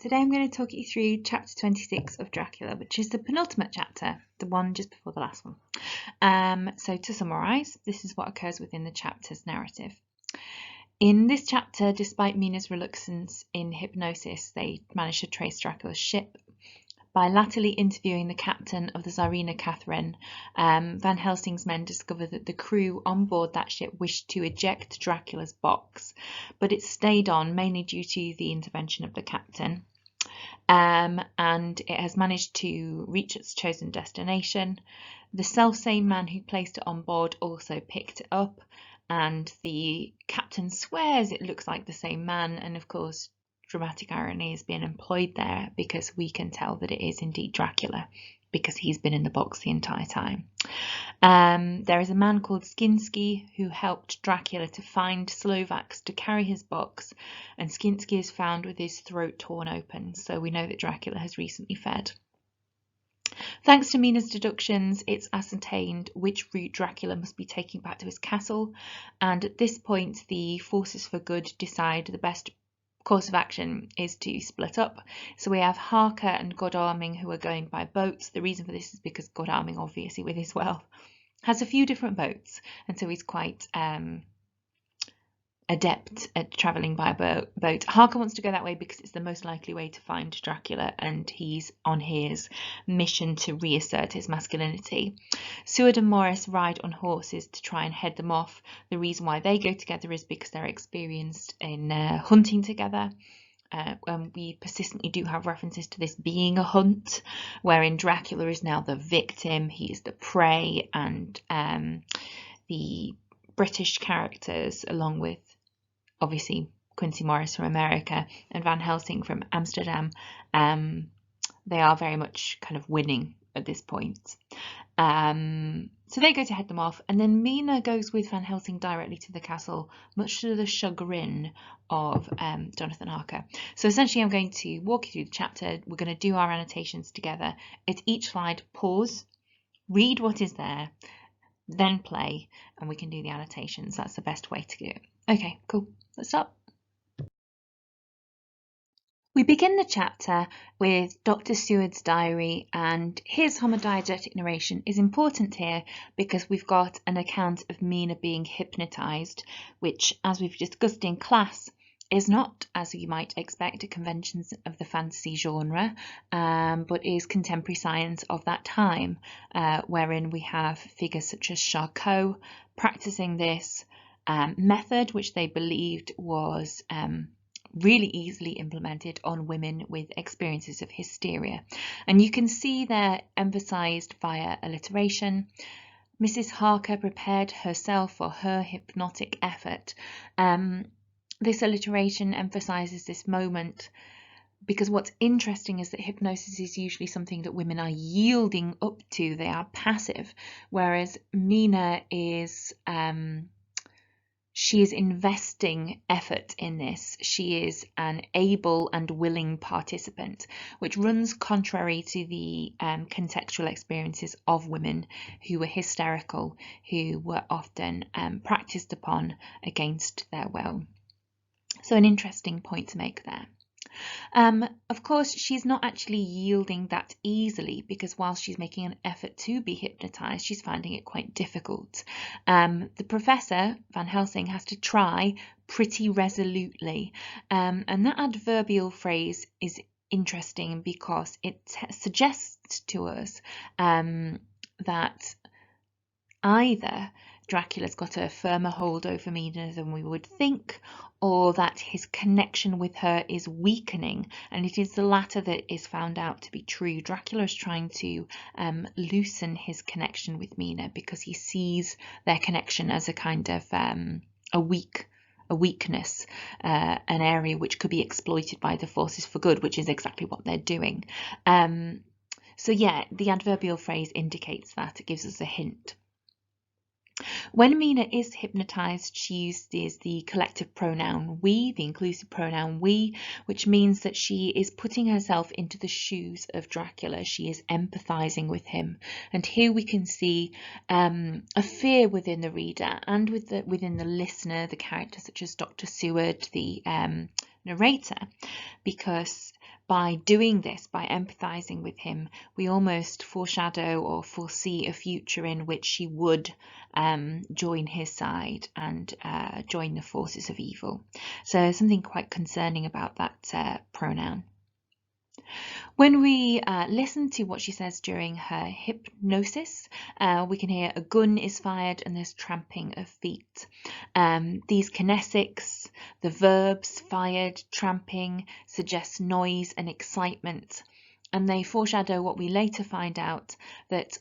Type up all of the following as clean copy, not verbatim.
today I'm going to talk you through chapter 26 of Dracula, which is the penultimate chapter, the one just before the last one. So to summarise, this is what occurs within the chapter's narrative. In this chapter, despite Mina's reluctance in hypnosis, they manage to trace Dracula's ship. By latterly interviewing the captain of the Tsarina Catherine, Van Helsing's men discovered that the crew on board that ship wished to eject Dracula's box, but it stayed on mainly due to the intervention of the captain. And it has managed to reach its chosen destination. The selfsame man who placed it on board also picked it up, and the captain swears it looks like the same man, and of course dramatic irony is being employed there because we can tell that it is indeed Dracula because he's been in the box the entire time. There is a man called Skinsky who helped Dracula to find Slovaks to carry his box, and Skinsky is found with his throat torn open, so we know that Dracula has recently fed. Thanks to Mina's deductions, it's ascertained which route Dracula must be taking back to his castle, and at this point the forces for good decide the best course of action is to split up. So we have Harker and Godalming who are going by boats. The reason for this is because Godalming, obviously with his wealth, has a few different boats, and so he's quite adept at travelling by boat. Harker wants to go that way because it's the most likely way to find Dracula, and he's on his mission to reassert his masculinity. Seward and Morris ride on horses to try and head them off. The reason why they go together is because they're experienced in hunting together. We persistently do have references to this being a hunt, wherein Dracula is now the victim, he is the prey, and the British characters, along with obviously Quincy Morris from America and Van Helsing from Amsterdam, they are very much kind of winning at this point. So they go to head them off, and then Mina goes with Van Helsing directly to the castle, much to the chagrin of Jonathan Harker. So essentially I'm going to walk you through the chapter. We're going to do our annotations together. At each slide, pause, read what is there, then play, and we can do the annotations. That's the best way to do it. Okay, cool. Let's start. We begin the chapter with Dr. Seward's diary, and his homodiegetic narration is important here because we've got an account of Mina being hypnotised, which, as we've discussed in class, is not, as you might expect, a conventions of the fantasy genre, but is contemporary science of that time, wherein we have figures such as Charcot practicing this method, which they believed was really easily implemented on women with experiences of hysteria. And you can see they're emphasized via alliteration. Mrs. Harker prepared herself for her hypnotic effort. This alliteration emphasizes this moment because what's interesting is that hypnosis is usually something that women are yielding up to. They are passive, whereas Mina is she is investing effort in this. She is an able and willing participant, which runs contrary to the contextual experiences of women who were hysterical, who were often practiced upon against their will. So an interesting point to make there. Of course, she's not actually yielding that easily because while she's making an effort to be hypnotized, she's finding it quite difficult. The professor, Van Helsing, has to try pretty resolutely, and that adverbial phrase is interesting because it suggests to us that either Dracula's got a firmer hold over Mina than we would think, or that his connection with her is weakening, and it is the latter that is found out to be true. Dracula is trying to loosen his connection with Mina because he sees their connection as a kind of a weakness, an area which could be exploited by the forces for good, which is exactly what they're doing. So yeah, the adverbial phrase indicates that. It gives us a hint. When Mina is hypnotized, she uses the collective pronoun we, the inclusive pronoun we, which means that she is putting herself into the shoes of Dracula. She is empathizing with him. And here we can see a fear within the reader and within the listener, the characters such as Dr. Seward, the narrator, because by doing this, by empathizing with him, we almost foreshadow or foresee a future in which she would join his side and join the forces of evil. So something quite concerning about that pronoun. When we listen to what she says during her hypnosis, we can hear a gun is fired and there's tramping of feet. These kinesics, the verbs fired, tramping, suggest noise and excitement. And they foreshadow what we later find out, that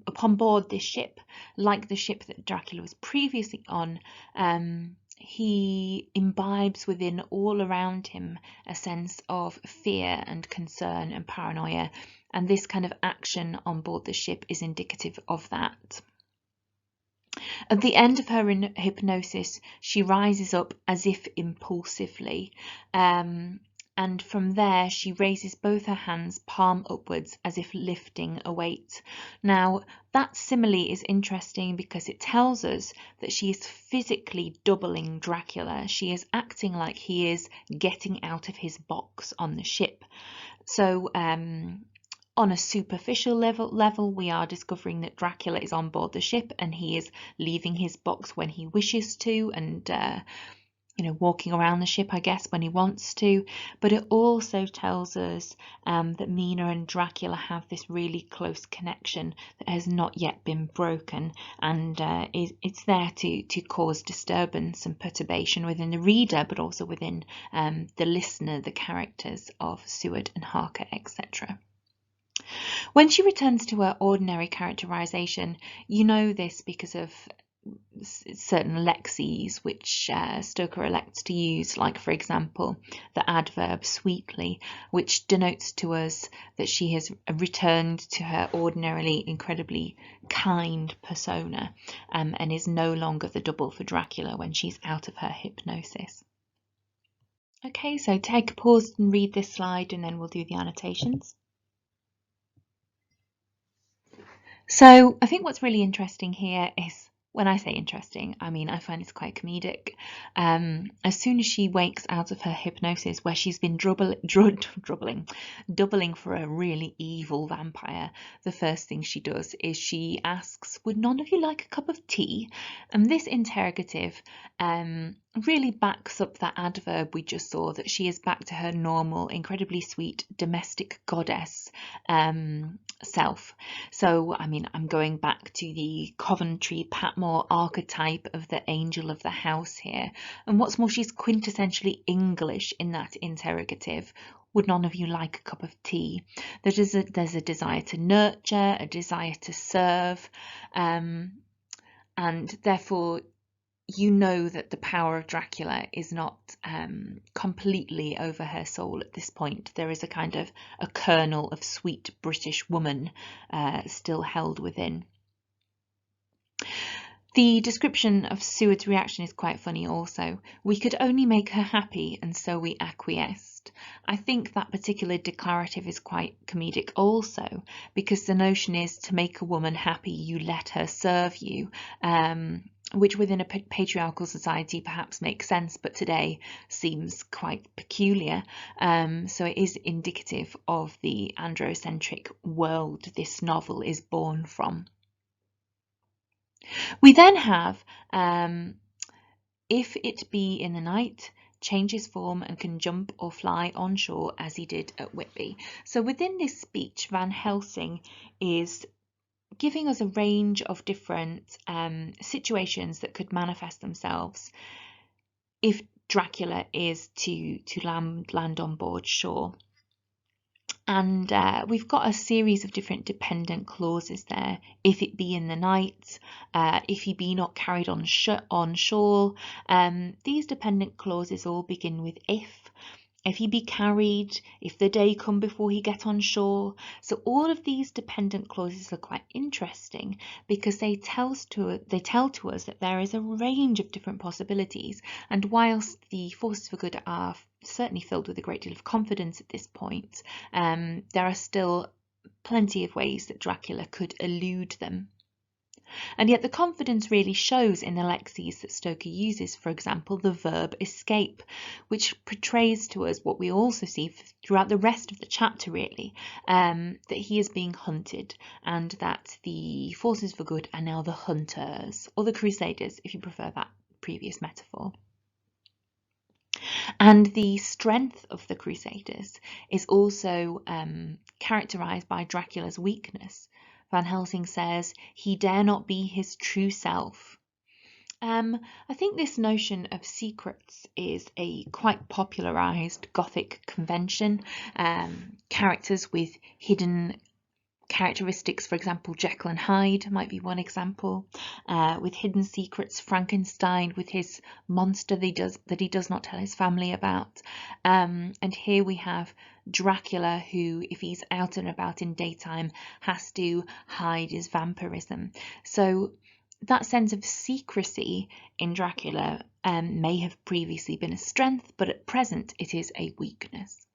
upon board this ship, like the ship that Dracula was previously on, he imbibes within all around him a sense of fear and concern and paranoia, and this kind of action on board the ship is indicative of that. At the end of her hypnosis, she rises up as if impulsively, and from there she raises both her hands palm upwards as if lifting a weight. Now that simile is interesting because it tells us that she is physically doubling Dracula. She is acting like he is getting out of his box on the ship. So on a superficial level, we are discovering that Dracula is on board the ship and he is leaving his box when he wishes to, and walking around the ship, I guess, when he wants to. But it also tells us that Mina and Dracula have this really close connection that has not yet been broken, and it's there to cause disturbance and perturbation within the reader, but also within the listener, the characters of Seward and Harker, etc. When she returns to her ordinary characterization, you know this because of certain lexes which Stoker elects to use, like for example the adverb sweetly, which denotes to us that she has returned to her ordinarily incredibly kind persona, and is no longer the double for Dracula when she's out of her hypnosis. Okay, so take a pause and read this slide and then we'll do the annotations. So I think what's really interesting here is, when I say interesting, I mean I find it's quite comedic. As soon as she wakes out of her hypnosis, where she's been doubling for a really evil vampire, the first thing she does is she asks, "Would none of you like a cup of tea?" And this interrogative really backs up that adverb we just saw, that she is back to her normal, incredibly sweet domestic goddess self. So, I mean, I'm going back to the Coventry Patmore archetype of the angel of the house here. And what's more, she's quintessentially English in that interrogative. Would none of you like a cup of tea? There's a desire to nurture, a desire to serve, and therefore you know that the power of Dracula is not completely over her soul at this point. There is a kind of a kernel of sweet British woman still held within. The description of Seward's reaction is quite funny also. "We could only make her happy, and so we acquiesced." I think that particular declarative is quite comedic also, because the notion is to make a woman happy, you let her serve you, which within a patriarchal society perhaps makes sense, but today seems quite peculiar. So it is indicative of the androcentric world this novel is born from. We then have, "If it be in the night, changes form and can jump or fly on shore as he did at Whitby." So within this speech, Van Helsing is giving us a range of different situations that could manifest themselves if Dracula is to land on board shore. And we've got a series of different dependent clauses there. "If it be in the night," "if he be not carried on shore." These dependent clauses all begin with "if." "If he be carried," "if the day come before he get on shore." So all of these dependent clauses are quite interesting because they tell to us that there is a range of different possibilities. And whilst the forces for good are certainly filled with a great deal of confidence at this point, there are still plenty of ways that Dracula could elude them. And yet the confidence really shows in the lexemes that Stoker uses, for example, the verb escape, which portrays to us what we also see throughout the rest of the chapter, really, that he is being hunted and that the forces for good are now the hunters, or the crusaders, if you prefer that previous metaphor. And the strength of the crusaders is also characterized by Dracula's weakness. Van Helsing says he dare not be his true self. I think this notion of secrets is a quite popularized Gothic convention. Characters with hidden characteristics, for example, Jekyll and Hyde might be one example. With hidden secrets, Frankenstein with his monster that he does not tell his family about. And here we have Dracula, who, if he's out and about in daytime, has to hide his vampirism. So that sense of secrecy in Dracula may have previously been a strength, but at present it is a weakness.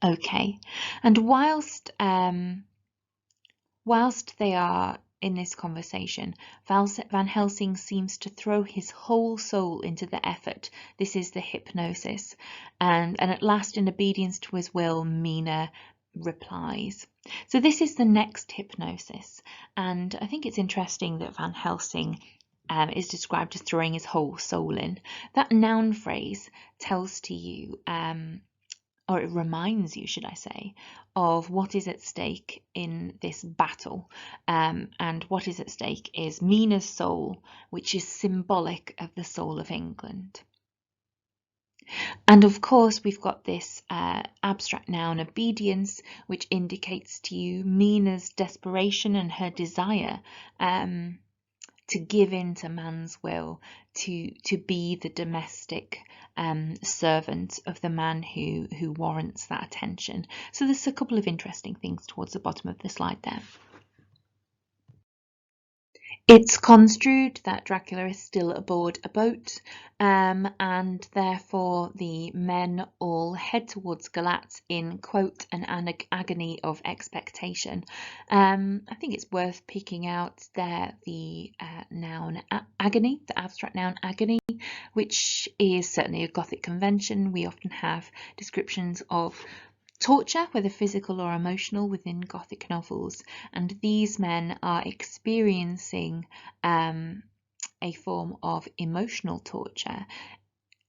Okay, and whilst they are in this conversation, Van Helsing seems to throw his whole soul into the effort. This is the hypnosis, and at last, in obedience to his will, Mina replies. So this is the next hypnosis, and I think it's interesting that Van Helsing is described as throwing his whole soul in. That noun phrase tells to you, or it reminds you, should I say, of what is at stake in this battle. And what is at stake is Mina's soul, which is symbolic of the soul of England. And of course, we've got this abstract noun obedience, which indicates to you Mina's desperation and her desire to give in to man's will, to be the domestic servant of the man who warrants that attention. So there's a couple of interesting things towards the bottom of the slide there. It's construed that Dracula is still aboard a boat, and therefore the men all head towards Galatz in, quote, an agony of expectation. I think it's worth picking out there the noun agony, the abstract noun agony, which is certainly a Gothic convention. We often have descriptions of torture, whether physical or emotional, within Gothic novels, and these men are experiencing a form of emotional torture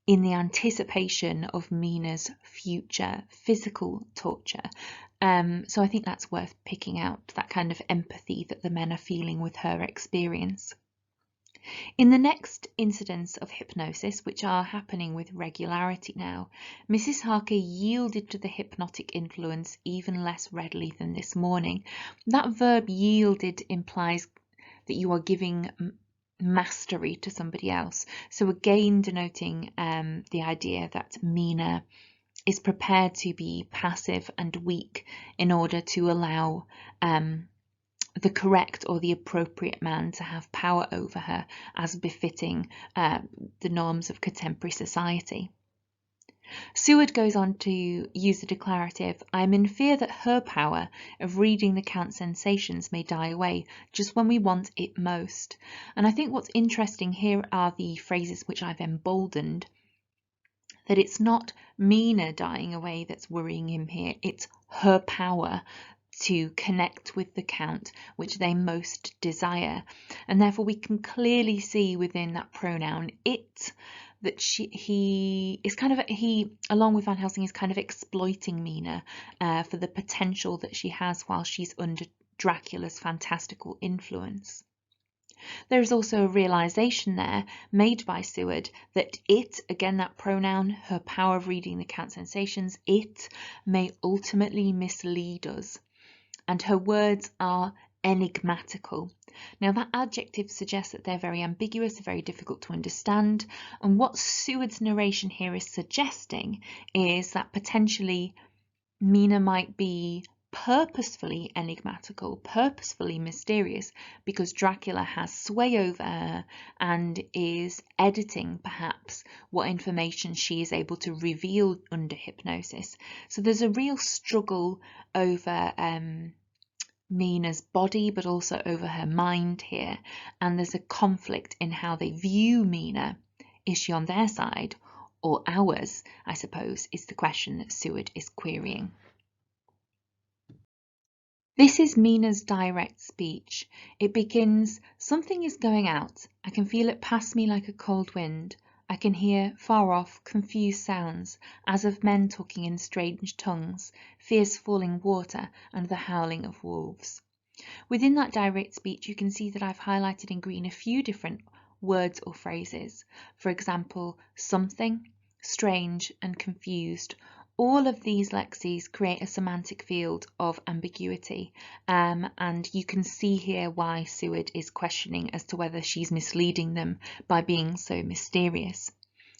in the anticipation of Mina's future physical torture. So I think that's worth picking out, that kind of empathy that the men are feeling with her experience. In the next incidents of hypnosis, which are happening with regularity now, Mrs. Harker yielded to the hypnotic influence even less readily than this morning. That verb yielded implies that you are giving mastery to somebody else. So again, denoting the idea that Mina is prepared to be passive and weak in order to allow the correct or the appropriate man to have power over her, as befitting the norms of contemporary society. Seward goes on to use the declarative, "I am in fear that her power of reading the Count's sensations may die away just when we want it most." And I think what's interesting here are the phrases which I've emboldened, that it's not Mina dying away that's worrying him here, it's her power to connect with the Count, which they most desire. And therefore we can clearly see within that pronoun it that he along with Van Helsing, is kind of exploiting Mina for the potential that she has while she's under Dracula's fantastical influence. There is also a realization there made by Seward that it, again that pronoun, her power of reading the Count's sensations, it may ultimately mislead us. And her words are enigmatical. Now that adjective suggests that they're very ambiguous, very difficult to understand, and what Seward's narration here is suggesting is that potentially Mina might be purposefully enigmatical, purposefully mysterious, because Dracula has sway over her and is editing perhaps what information she is able to reveal under hypnosis. So there's a real struggle over Mina's body, but also over her mind here. And there's a conflict in how they view Mina. Is she on their side or ours, I suppose, is the question that Seward is querying. This is Mina's direct speech. It begins, "Something is going out. I can feel it pass me like a cold wind. I can hear, far off, confused sounds, as of men talking in strange tongues, fierce falling water, and the howling of wolves." Within that direct speech, you can see that I've highlighted in green a few different words or phrases. For example, something, strange, and confused. All of these lexes create a semantic field of ambiguity, and you can see here why Seward is questioning as to whether she's misleading them by being so mysterious.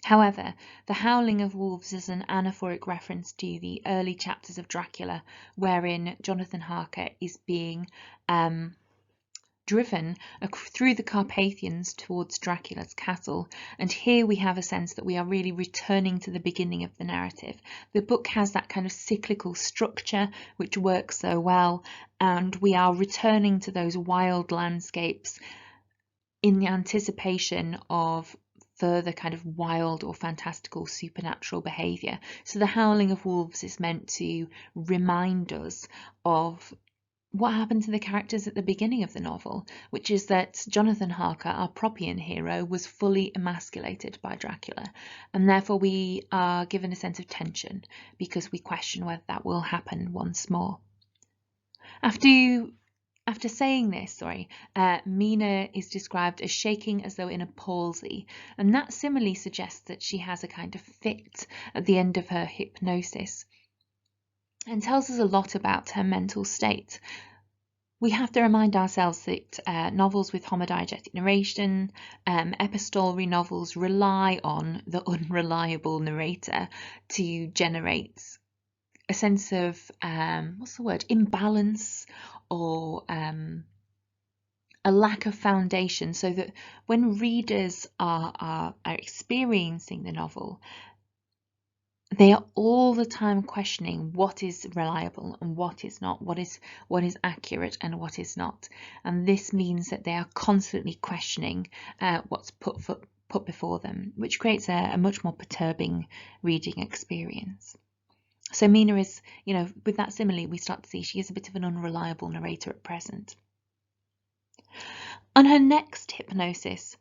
However, the howling of wolves is an anaphoric reference to the early chapters of Dracula, wherein Jonathan Harker is being driven through the Carpathians towards Dracula's castle, and here we have a sense that we are really returning to the beginning of the narrative. The book has that kind of cyclical structure which works so well, and we are returning to those wild landscapes in the anticipation of further kind of wild or fantastical supernatural behaviour. So the howling of wolves is meant to remind us of what happened to the characters at the beginning of the novel, which is that Jonathan Harker, our Propian hero, was fully emasculated by Dracula, and therefore we are given a sense of tension because we question whether that will happen once more. After saying this, Mina is described as shaking as though in a palsy, and that similarly suggests that she has a kind of fit at the end of her hypnosis, and tells us a lot about her mental state. We have to remind ourselves that novels with homodiegetic narration, epistolary novels, rely on the unreliable narrator to generate a sense of, imbalance or a lack of foundation, so that when readers are experiencing the novel, they are all the time questioning what is reliable and what is not, what is accurate and what is not. And this means that they are constantly questioning what's put before them, which creates a much more perturbing reading experience. So Mina is, with that simile, we start to see she is a bit of an unreliable narrator at present. On her next hypnosis,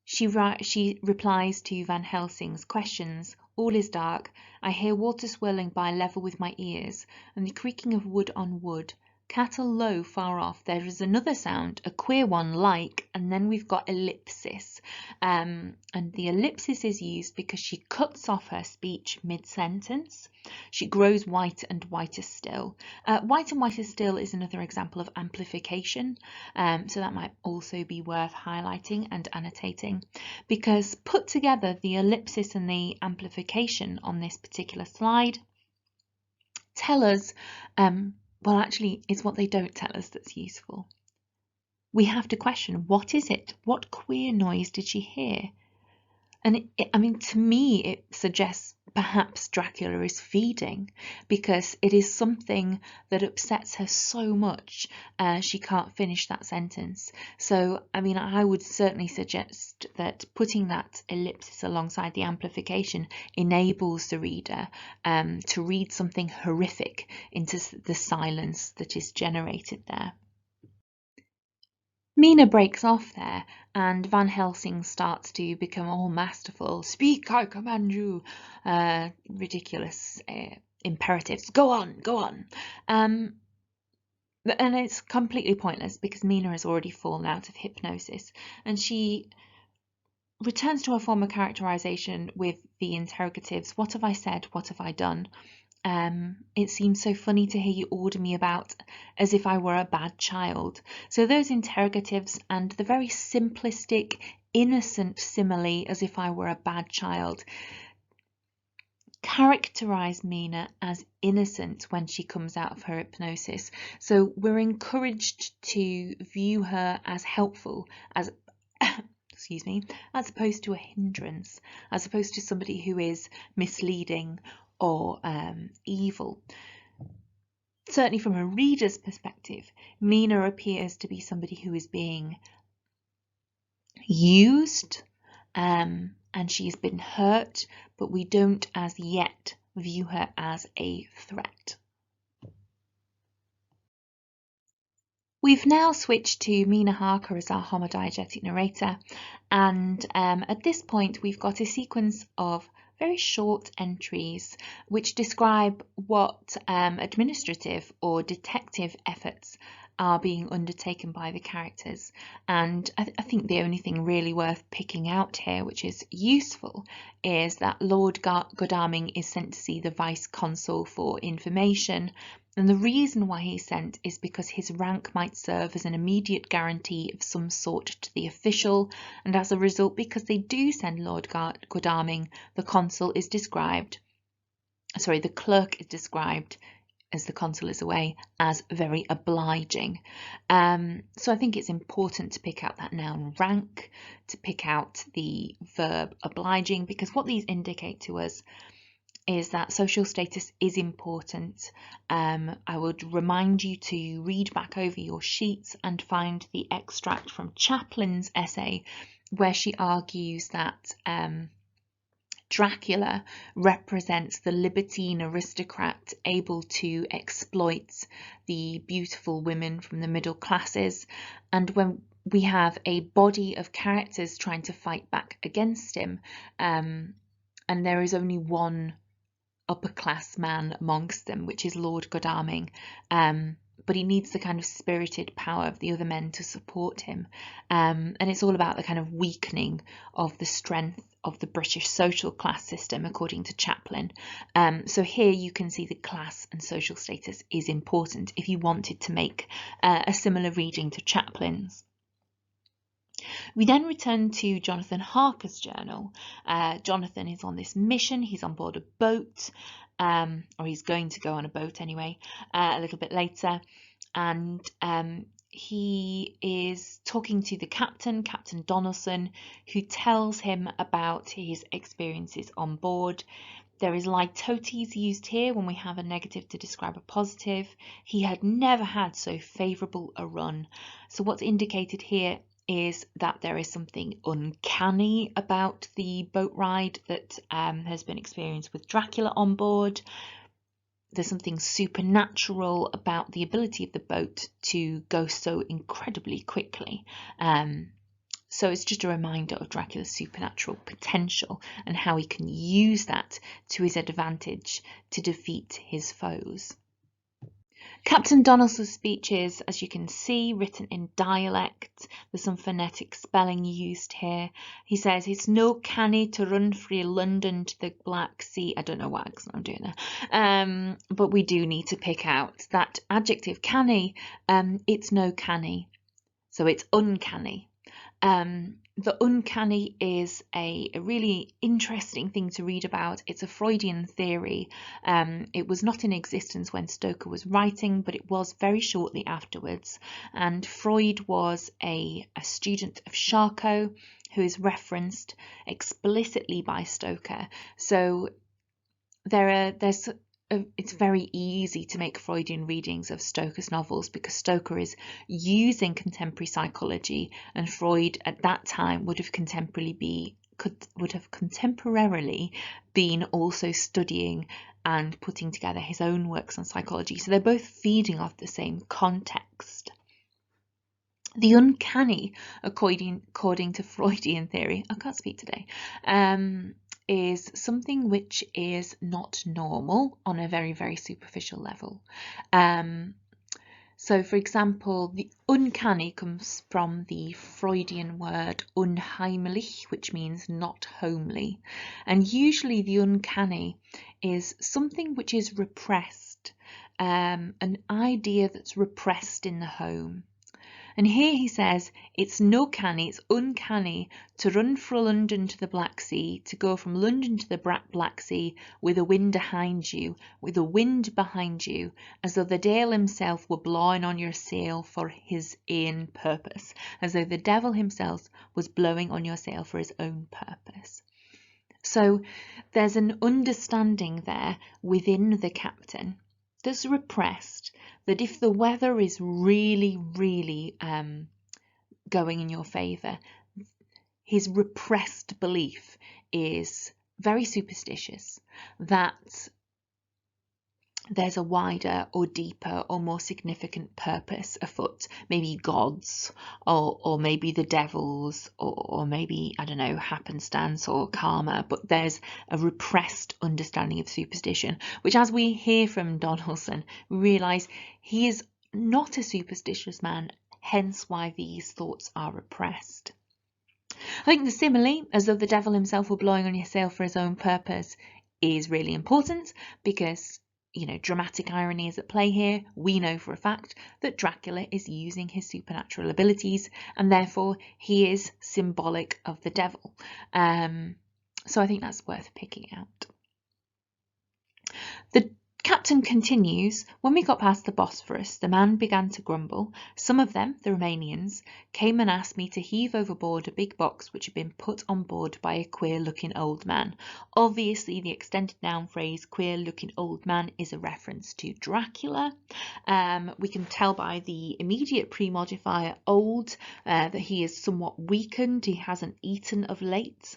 she replies to Van Helsing's questions. "All is dark. I hear water swirling by level with my ears, and the creaking of wood on wood. Cattle low far off. There is another sound, a queer one like," and then we've got ellipsis. And the ellipsis is used because she cuts off her speech mid-sentence. She grows white and whiter still. White and whiter still is another example of amplification, so that might also be worth highlighting and annotating, because put together, the ellipsis and the amplification on this particular slide tell us, well, actually, it's what they don't tell us that's useful. We have to question, what is it? What queer noise did she hear? And to me, it suggests perhaps Dracula is feeding, because it is something that upsets her so much she can't finish that sentence. So, I would certainly suggest that putting that ellipsis alongside the amplification enables the reader to read something horrific into the silence that is generated there. Mina breaks off there, and Van Helsing starts to become all masterful. "Speak, I command you." Ridiculous imperatives. "Go on, go on." And it's completely pointless because Mina has already fallen out of hypnosis, and she returns to her former characterization with the interrogatives. "What have I said? What have I done? It seems so funny to hear you order me about as if I were a bad child." So those interrogatives and the very simplistic, innocent simile, "as if I were a bad child," characterize Mina as innocent when she comes out of her hypnosis. So we're encouraged to view her as helpful, as as opposed to a hindrance, as opposed to somebody who is misleading or evil. certainly from a reader's perspective, Mina appears to be somebody who is being used, and she's been hurt, but we don't as yet view her as a threat. We've now switched to Mina Harker as our homodiegetic narrator, and at this point we've got a sequence of very short entries which describe what administrative or detective efforts are being undertaken by the characters. And I think the only thing really worth picking out here, which is useful, is that Lord Godalming is sent to see the Vice Consul for information. And the reason why he's sent is because his rank might serve as an immediate guarantee of some sort to the official, and as a result, because they do send Lord Godalming, the clerk is described, as the consul is away, as very obliging. So I think it's important to pick out that noun rank, to pick out the verb obliging, because what these indicate to us is that social status is important. I would remind you to read back over your sheets and find the extract from Chaplin's essay where she argues that Dracula represents the libertine aristocrat able to exploit the beautiful women from the middle classes. And when we have a body of characters trying to fight back against him, and there is only one upper class man amongst them, which is Lord Godalming, but he needs the kind of spirited power of the other men to support him, and it's all about the kind of weakening of the strength of the British social class system, according to Chaplin. So here you can see the class and social status is important if you wanted to make a similar reading to Chaplin's. We then return to Jonathan Harker's journal. Jonathan is on this mission. He's on board a boat, or he's going to go on a boat anyway, a little bit later. And he is talking to the captain, Captain Donaldson, who tells him about his experiences on board. There is litotes used here when we have a negative to describe a positive. He had never had so favourable a run. So what's indicated here is that there is something uncanny about the boat ride that has been experienced with Dracula on board. There's something supernatural about the ability of the boat to go so incredibly quickly. So it's just a reminder of Dracula's supernatural potential and how he can use that to his advantage to defeat his foes. Captain Donaldson's speech is, as you can see, written in dialect. There's some phonetic spelling used here. He says, "It's no canny to run frae London to the Black Sea." I don't know what accent I'm doing there. But we do need to pick out that adjective, canny. It's no canny. So it's uncanny. The uncanny is a really interesting thing to read about. It's a Freudian theory. It was not in existence when Stoker was writing, but it was very shortly afterwards. And Freud was a student of Charcot, who is referenced explicitly by Stoker. So it's very easy to make Freudian readings of Stoker's novels because Stoker is using contemporary psychology, and Freud at that time would have contemporarily been also studying and putting together his own works on psychology. So they're both feeding off the same context. The uncanny, according to Freudian theory, I can't speak today, is something which is not normal on a very, very superficial level. So, for example, the uncanny comes from the Freudian word unheimlich, which means not homely. And usually the uncanny is something which is repressed, an idea that's repressed in the home. And here he says, it's no canny, it's uncanny to run from London to the Black Sea, to go from London to the Black Sea with a wind behind you, as though the Dale himself were blowing on your sail for his own purpose, as though the devil himself was blowing on your sail for his own purpose. So there's an understanding there within the captain that's repressed, that if the weather is really, really going in your favour, his repressed belief is very superstitious, that there's a wider or deeper or more significant purpose afoot, maybe gods, or maybe the devils, or maybe, I don't know, happenstance or karma, but there's a repressed understanding of superstition, which, as we hear from Donaldson, we realise he is not a superstitious man, hence why these thoughts are repressed. I think the simile, as though the devil himself were blowing on your sail for his own purpose, is really important because, you know, dramatic irony is at play here. We know for a fact that Dracula is using his supernatural abilities, and therefore he is symbolic of the devil. So I think that's worth picking out. The captain continues, when we got past the Bosphorus, the man began to grumble. Some of them, the Romanians, came and asked me to heave overboard a big box which had been put on board by a queer-looking old man. Obviously, the extended noun phrase queer-looking old man is a reference to Dracula. We can tell by the immediate pre-modifier old that he is somewhat weakened. He hasn't eaten of late.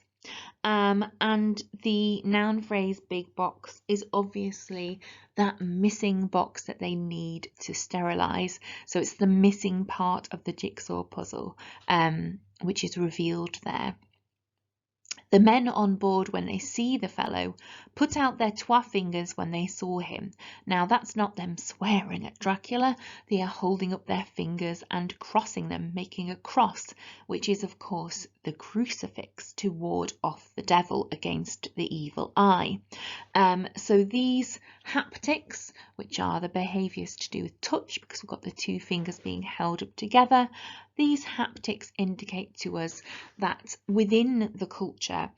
And the noun phrase big box is obviously that missing box that they need to sterilize. So it's the missing part of the jigsaw puzzle, which is revealed there. The men on board, when they see the fellow, put out their twa fingers when they saw him. Now that's not them swearing at Dracula, they are holding up their fingers and crossing them, making a cross, which is of course the crucifix to ward off the devil against the evil eye. So these haptics, which are the behaviours to do with touch, because we've got the two fingers being held up together, these haptics indicate to us that within the culture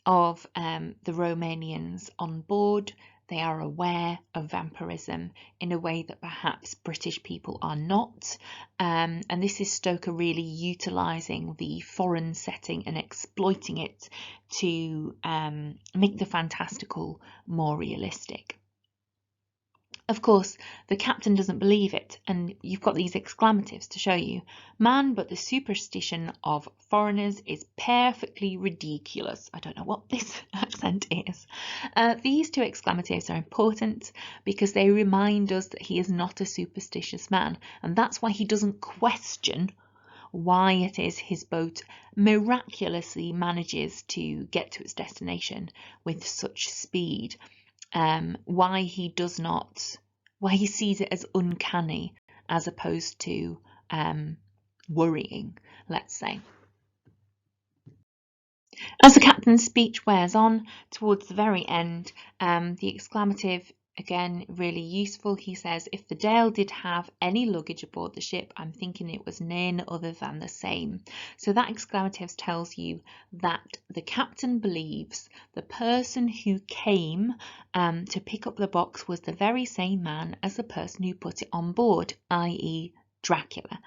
of the Romanians on board, they are aware of vampirism in a way that perhaps British people are not. And this is Stoker really utilising the foreign setting and exploiting it to make the fantastical more realistic. Of course, the captain doesn't believe it, and you've got these exclamatives to show you. Man, but the superstition of foreigners is perfectly ridiculous. I don't know what this accent is. These two exclamatives are important because they remind us that he is not a superstitious man, and that's why he doesn't question why it is his boat miraculously manages to get to its destination with such speed. Why he sees it as uncanny as opposed to worrying, let's say. As the captain's speech wears on towards the very end, the exclamative, again, really useful. He says, if the Dale did have any luggage aboard the ship, I'm thinking it was none other than the same. So that exclamative tells you that the captain believes the person who came to pick up the box was the very same man as the person who put it on board, i.e. Dracula.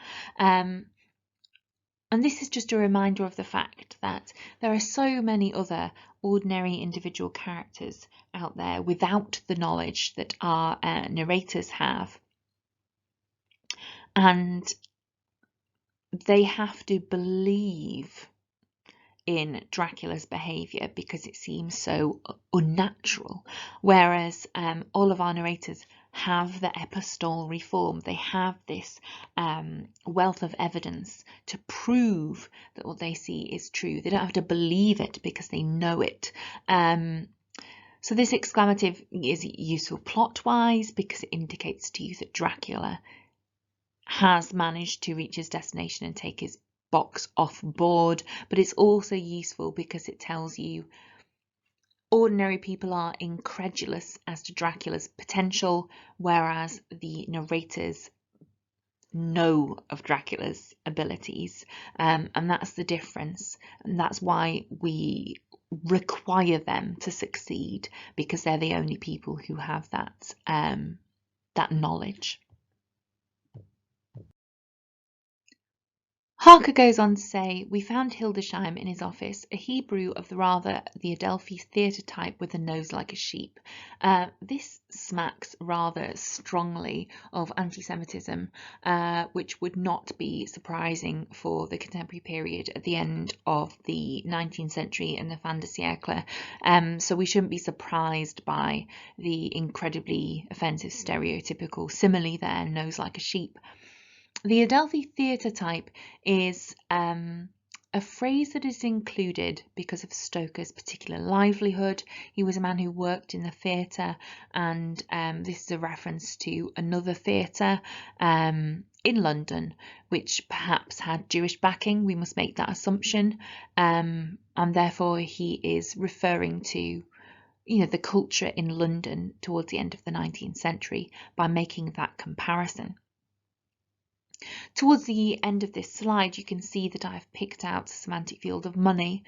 And this is just a reminder of the fact that there are so many other ordinary individual characters out there without the knowledge that our narrators have. And they have to believe in Dracula's behaviour because it seems so unnatural. Whereas all of our narrators have the epistolary form. They have this wealth of evidence to prove that what they see is true. They don't have to believe it because they know it. So this exclamative is useful plot-wise because it indicates to you that Dracula has managed to reach his destination and take his box off board, but it's also useful because it tells you ordinary people are incredulous as to Dracula's potential, whereas the narrators know of Dracula's abilities, and that's the difference, and that's why we require them to succeed, because they're the only people who have that knowledge. Harker goes on to say, we found Hildesheim in his office, a Hebrew of the Adelphi theatre type with a nose like a sheep. This smacks rather strongly of anti-Semitism, which would not be surprising for the contemporary period at the end of the 19th century and the fin de siècle. So we shouldn't be surprised by the incredibly offensive stereotypical simile there, nose like a sheep. The Adelphi theatre type is a phrase that is included because of Stoker's particular livelihood. He was a man who worked in the theatre, and this is a reference to another theatre in London, which perhaps had Jewish backing. We must make that assumption, and therefore he is referring to the culture in London towards the end of the 19th century by making that comparison. Towards the end of this slide, you can see that I've picked out a semantic field of money.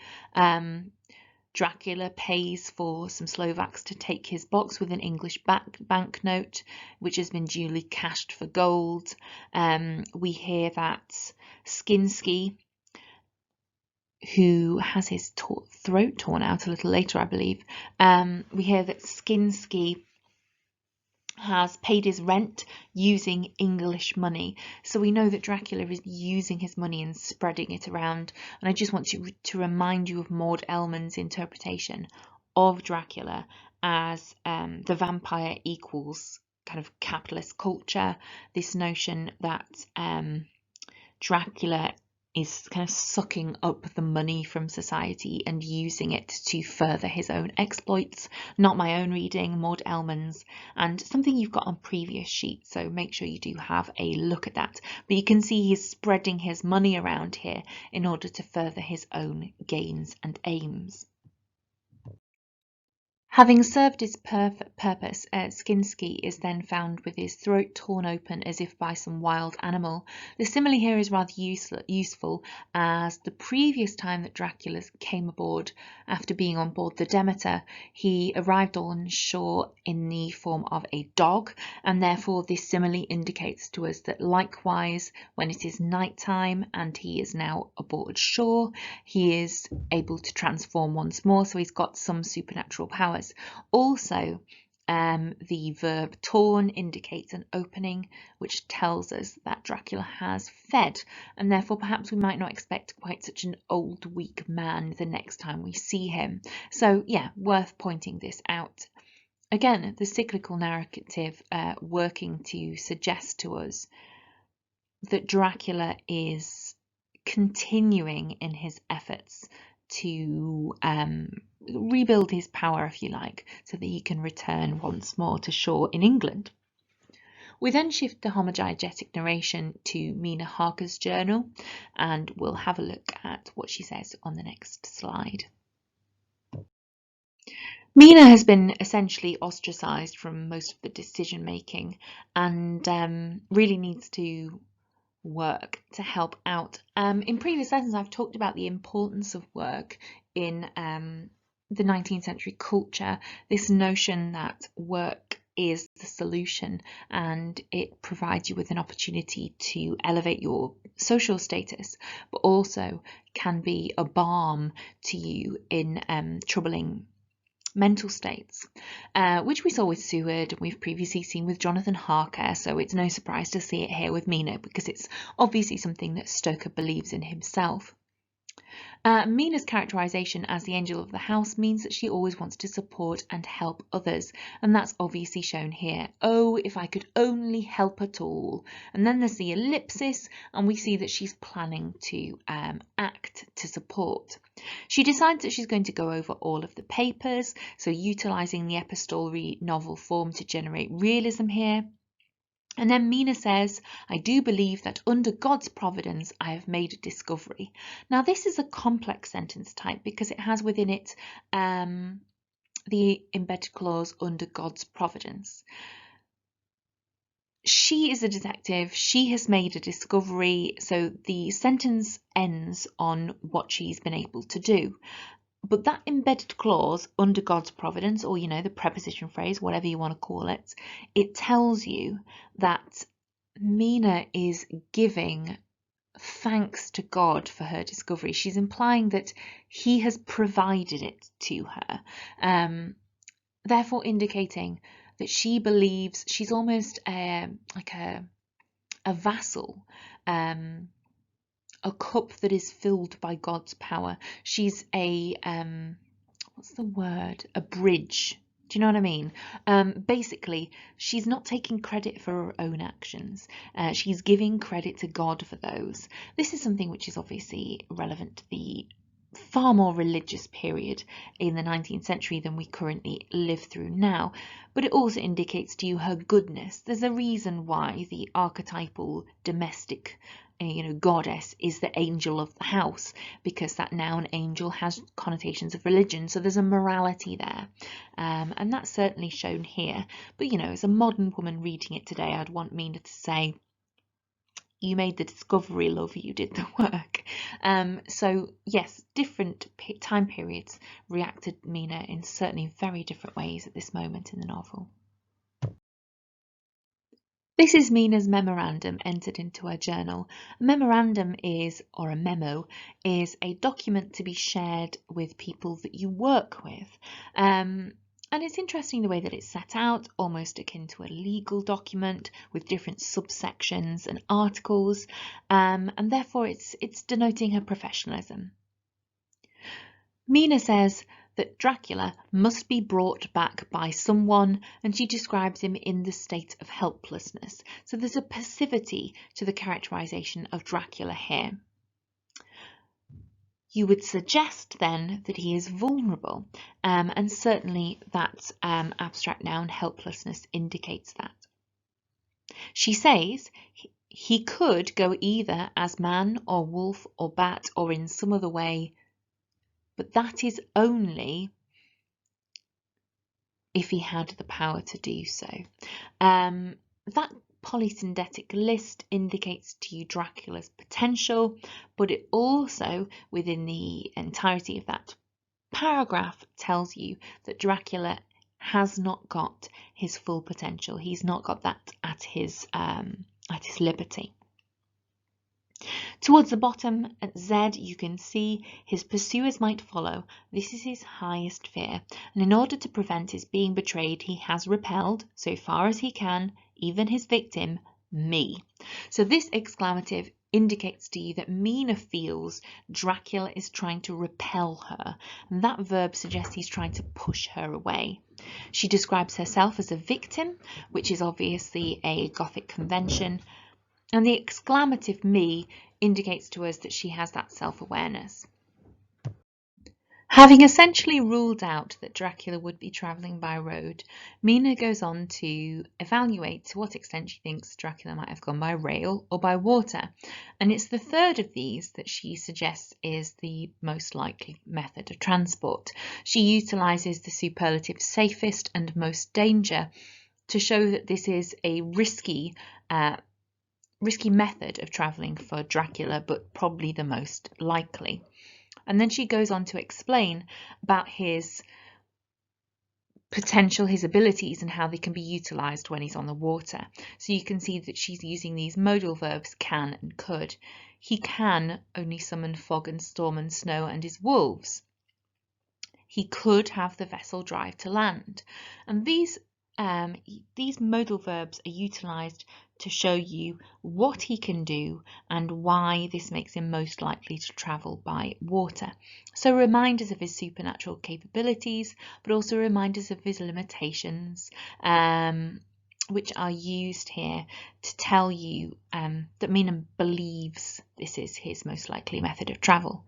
Dracula pays for some Slovaks to take his box with an English banknote, which has been duly cashed for gold. We hear that Skinsky, who has his throat torn out a little later, I believe, we hear that Skinsky has paid his rent using English money. So we know that Dracula is using his money and spreading it around. And I just want to remind you of Maud Ellmann's interpretation of Dracula as the vampire equals kind of capitalist culture. This notion that Dracula is kind of sucking up the money from society and using it to further his own exploits. Not my own reading, Maud Ellmann's, and something you've got on previous sheets, so make sure you do have a look at that. But you can see he's spreading his money around here in order to further his own gains and aims. Having served his purpose, Skinsky is then found with his throat torn open as if by some wild animal. The simile here is rather useful, as the previous time that Dracula came aboard after being on board the Demeter, he arrived on shore in the form of a dog, and therefore this simile indicates to us that likewise, when it is night time and he is now aboard shore, he is able to transform once more, so he's got some supernatural powers. Also, the verb torn indicates an opening, which tells us that Dracula has fed, and therefore perhaps we might not expect quite such an old, weak man the next time we see him. So yeah, worth pointing this out. Again, the cyclical narrative working to suggest to us that Dracula is continuing in his efforts to rebuild his power, if you like, so that he can return once more to shore in England. We then shift the homodiegetic narration to Mina Harker's journal, and we'll have a look at what she says on the next slide. Mina has been essentially ostracised from most of the decision making and really needs to work to help out. In previous lessons, I've talked about the importance of work in the 19th century culture, this notion that work is the solution and it provides you with an opportunity to elevate your social status, but also can be a balm to you in troubling mental states, which we saw with Seward and we've previously seen with Jonathan Harker, so it's no surprise to see it here with Mina because it's obviously something that Stoker believes in himself. Mina's characterisation as the angel of the house means that she always wants to support and help others, and that's obviously shown here. Oh, if I could only help at all. And then there's the ellipsis, and we see that she's planning to act to support. She decides that she's going to go over all of the papers, so utilising the epistolary novel form to generate realism here. And then Mina says, I do believe that under God's providence, I have made a discovery. Now, this is a complex sentence type because it has within it the embedded clause under God's providence. She is a detective. She has made a discovery. So the sentence ends on what she's been able to do. But that embedded clause under God's providence, or, the preposition phrase, whatever you want to call it, it tells you that Mina is giving thanks to God for her discovery. She's implying that he has provided it to her, therefore indicating that she believes she's almost like a vassal, a cup that is filled by God's power. She's a what's the word? A bridge. Do you know what I mean? Basically, she's not taking credit for her own actions. She's giving credit to God for those. This is something which is obviously relevant to the far more religious period in the 19th century than we currently live through now, but it also indicates to you her goodness. There's a reason why the archetypal domestic goddess is the angel of the house, because that noun angel has connotations of religion, so there's a morality there, and that's certainly shown here. But as a modern woman reading it today, I'd want Mina to say, you made the discovery, love, you did the work. So yes, different time periods reacted Mina in certainly very different ways at this moment in the novel. This is Mina's memorandum entered into her journal. A memorandum is, or a memo, is a document to be shared with people that you work with. And it's interesting the way that it's set out, almost akin to a legal document with different subsections and articles, and therefore it's denoting her professionalism. Mina says that Dracula must be brought back by someone, and she describes him in the state of helplessness. So there's a passivity to the characterization of Dracula here. You would suggest then that he is vulnerable, and certainly that abstract noun helplessness indicates that. She says he could go either as man or wolf or bat or in some other way, but that is only if he had the power to do so. That polysyndetic list indicates to you Dracula's potential, but it also, within the entirety of that paragraph, tells you that Dracula has not got his full potential. He's not got that at his liberty. Towards the bottom at Z, you can see his pursuers might follow. This is his highest fear, and in order to prevent his being betrayed, he has repelled, so far as he can, even his victim, me. So this exclamative indicates to you that Mina feels Dracula is trying to repel her, and that verb suggests he's trying to push her away. She describes herself as a victim, which is obviously a Gothic convention, and the exclamative me indicates to us that she has that self-awareness. Having essentially ruled out that Dracula would be travelling by road, Mina goes on to evaluate to what extent she thinks Dracula might have gone by rail or by water. And it's the third of these that she suggests is the most likely method of transport. She utilises the superlative safest and most danger to show that this is a risky method of travelling for Dracula, but probably the most likely. And then she goes on to explain about his potential, his abilities, and how they can be utilised when he's on the water. So you can see that she's using these modal verbs can and could. He can only summon fog and storm and snow and his wolves. He could have the vessel drive to land. And these modal verbs are utilised to show you what he can do and why this makes him most likely to travel by water. So reminders of his supernatural capabilities, but also reminders of his limitations, which are used here to tell you that Mina believes this is his most likely method of travel.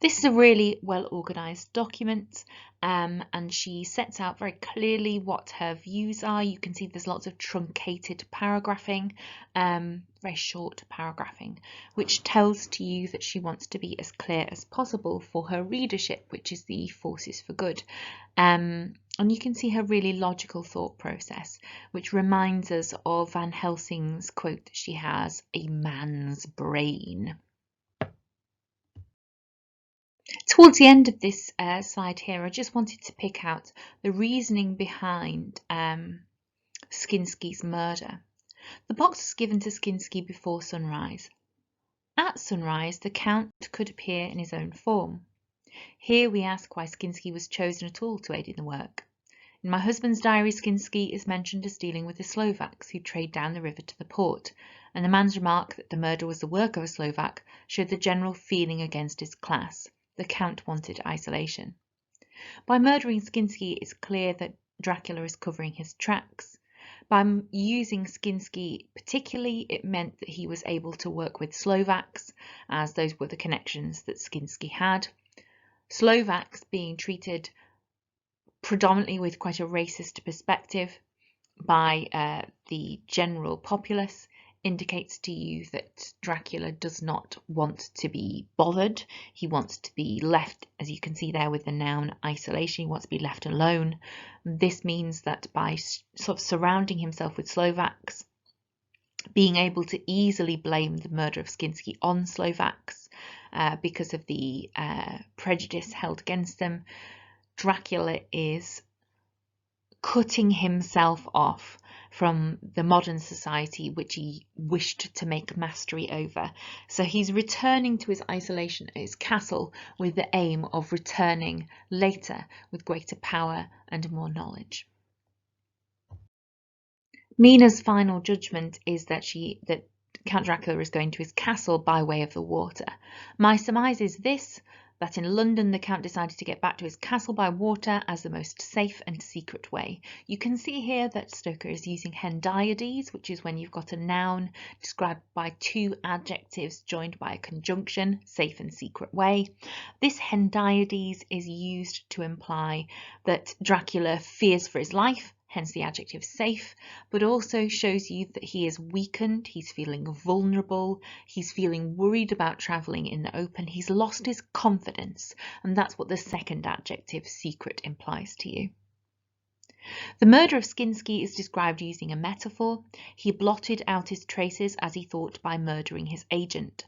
This is a really well organised document, and she sets out very clearly what her views are. You can see there's lots of truncated paragraphing, very short paragraphing, which tells to you that she wants to be as clear as possible for her readership, which is the forces for good. And you can see her really logical thought process, which reminds us of Van Helsing's quote that she has, "a man's brain." Towards the end of this slide here, I just wanted to pick out the reasoning behind Skinsky's murder. The box was given to Skinsky before sunrise. At sunrise, the Count could appear in his own form. Here we ask why Skinsky was chosen at all to aid in the work. In my husband's diary, Skinsky is mentioned as dealing with the Slovaks who trade down the river to the port, and the man's remark that the murder was the work of a Slovak showed the general feeling against his class. The Count wanted isolation. By murdering Skinsky, it's clear that Dracula is covering his tracks. By using Skinsky particularly, it meant that he was able to work with Slovaks, as those were the connections that Skinsky had. Slovaks being treated predominantly with quite a racist perspective by the general populace indicates to you that Dracula does not want to be bothered. He wants to be left, as you can see there with the noun isolation, he wants to be left alone. This means that by sort of surrounding himself with Slovaks, being able to easily blame the murder of Skinsky on Slovaks because of the prejudice held against them, Dracula is cutting himself off from the modern society which he wished to make mastery over. So he's returning to his isolation at his castle with the aim of returning later with greater power and more knowledge. Mina's final judgment is that Count Dracula is going to his castle by way of the water. My surmise is this: that in London the Count decided to get back to his castle by water as the most safe and secret way. You can see here that Stoker is using hendiades, which is when you've got a noun described by two adjectives joined by a conjunction, safe and secret way. This hendiades is used to imply that Dracula fears for his life, hence the adjective safe, but also shows you that he is weakened, he's feeling vulnerable, he's feeling worried about travelling in the open, he's lost his confidence, and that's what the second adjective, secret, implies to you. The murder of Skinsky is described using a metaphor. He blotted out his traces, as he thought, by murdering his agent.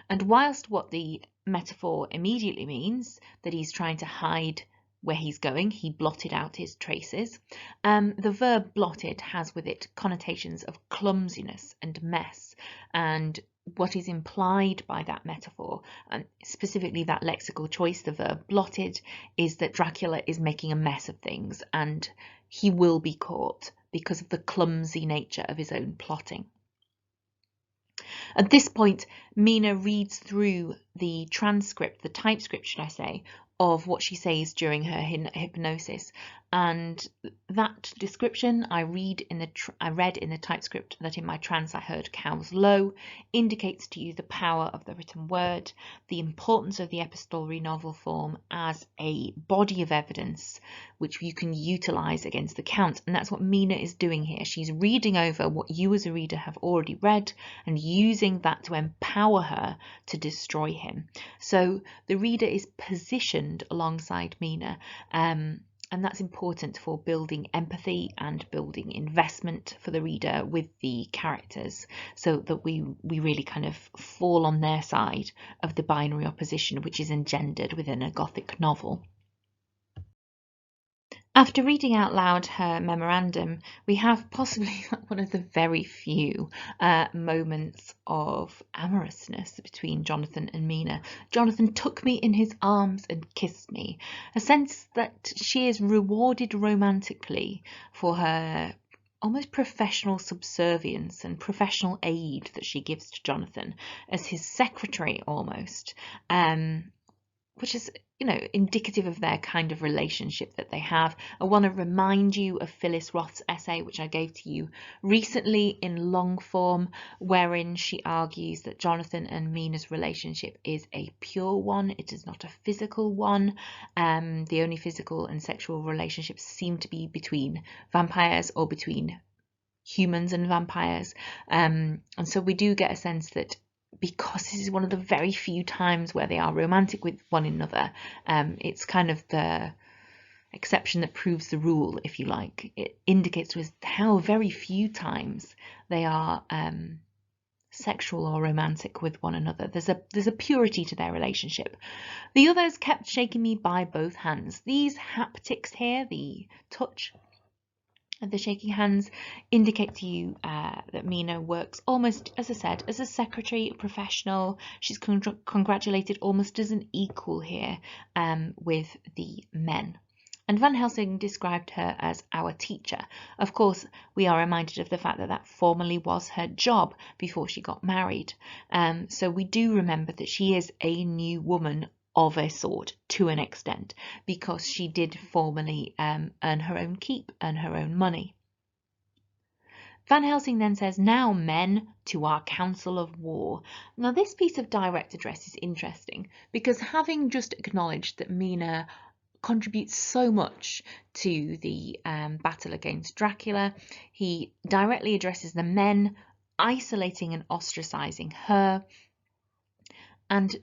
And whilst what the metaphor immediately means, that he's trying to hide where he's going, he blotted out his traces. The verb blotted has with it connotations of clumsiness and mess, and what is implied by that metaphor, and specifically that lexical choice, the verb blotted, is that Dracula is making a mess of things and he will be caught because of the clumsy nature of his own plotting. At this point, Mina reads through the transcript, the typescript, should I say, of what she says during her hypnosis, and that description I read in the typescript that in my trance I heard cows low indicates to you the power of the written word, the importance of the epistolary novel form as a body of evidence which you can utilize against the Count, and that's what Mina is doing here. She's reading over what you as a reader have already read and using that to empower her to destroy him. So the reader is positioned alongside Mina, and that's important for building empathy and building investment for the reader with the characters, so that we really kind of fall on their side of the binary opposition which is engendered within a Gothic novel. After reading out loud her memorandum, we have possibly one of the very few moments of amorousness between Jonathan and Mina. Jonathan took me in his arms and kissed me, a sense that she is rewarded romantically for her almost professional subservience and professional aid that she gives to Jonathan as his secretary almost, which is, you know, indicative of their kind of relationship that they have. I want to remind you of Phyllis Roth's essay, which I gave to you recently in long form, wherein she argues that Jonathan and Mina's relationship is a pure one. It is not a physical one. The only physical and sexual relationships seem to be between vampires or between humans and vampires. And so we do get a sense that because this is one of the very few times where they are romantic with one another, it's kind of the exception that proves the rule, if you like. It indicates to us how very few times they are sexual or romantic with one another. There's a purity to their relationship. The others kept shaking me by both hands. These haptics here, the touch The shaking hands indicate to you that Mina works almost, as I said, as a secretary, professional. She's congratulated almost as an equal here with the men. And Van Helsing described her as our teacher. Of course, we are reminded of the fact that that formerly was her job before she got married. So we do remember that she is a new woman of a sort, to an extent, because she did formerly earn her own keep, earn her own money. Van Helsing then says, "Now, men, to our council of war." Now, this piece of direct address is interesting because, having just acknowledged that Mina contributes so much to the battle against Dracula, he directly addresses the men, isolating and ostracizing her, and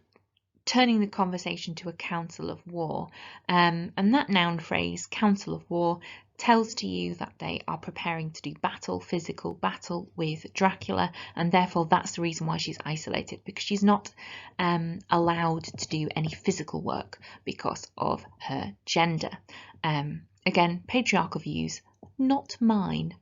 turning the conversation to a council of war. And that noun phrase, council of war, tells to you that they are preparing to do battle, physical battle with Dracula, and therefore that's the reason why she's isolated, because she's not allowed to do any physical work because of her gender. Again, patriarchal views, not mine.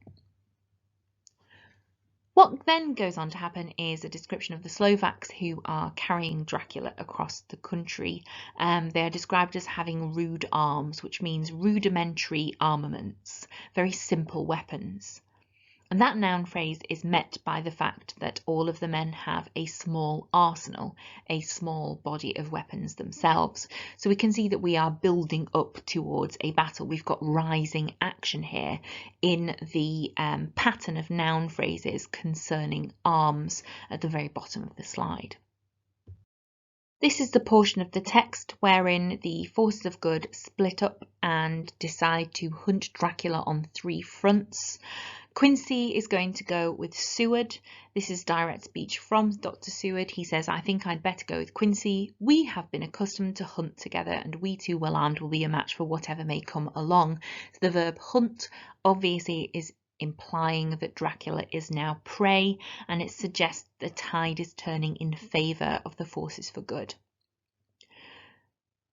What then goes on to happen is a description of the Slovaks who are carrying Dracula across the country. They are described as having rude arms, which means rudimentary armaments, very simple weapons. And that noun phrase is met by the fact that all of the men have a small arsenal, a small body of weapons themselves. So we can see that we are building up towards a battle. We've got rising action here in the pattern of noun phrases concerning arms at the very bottom of the slide. This is the portion of the text wherein the forces of good split up and decide to hunt Dracula on 3 fronts. Quincy is going to go with Seward. This is direct speech from Dr. Seward. He says, "I think I'd better go with Quincy. We have been accustomed to hunt together, and we two well armed will be a match for whatever may come along." So the verb hunt obviously is implying that Dracula is now prey, and it suggests the tide is turning in favour of the forces for good.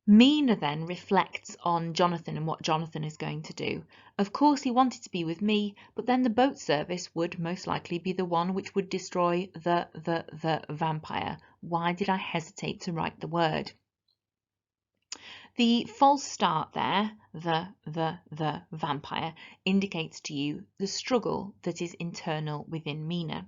Mina then reflects on Jonathan and what Jonathan is going to do. Of course, he wanted to be with me, but then the boat service would most likely be the one which would destroy the vampire. Why did I hesitate to write the word? The false start there, the vampire, indicates to you the struggle that is internal within Mina.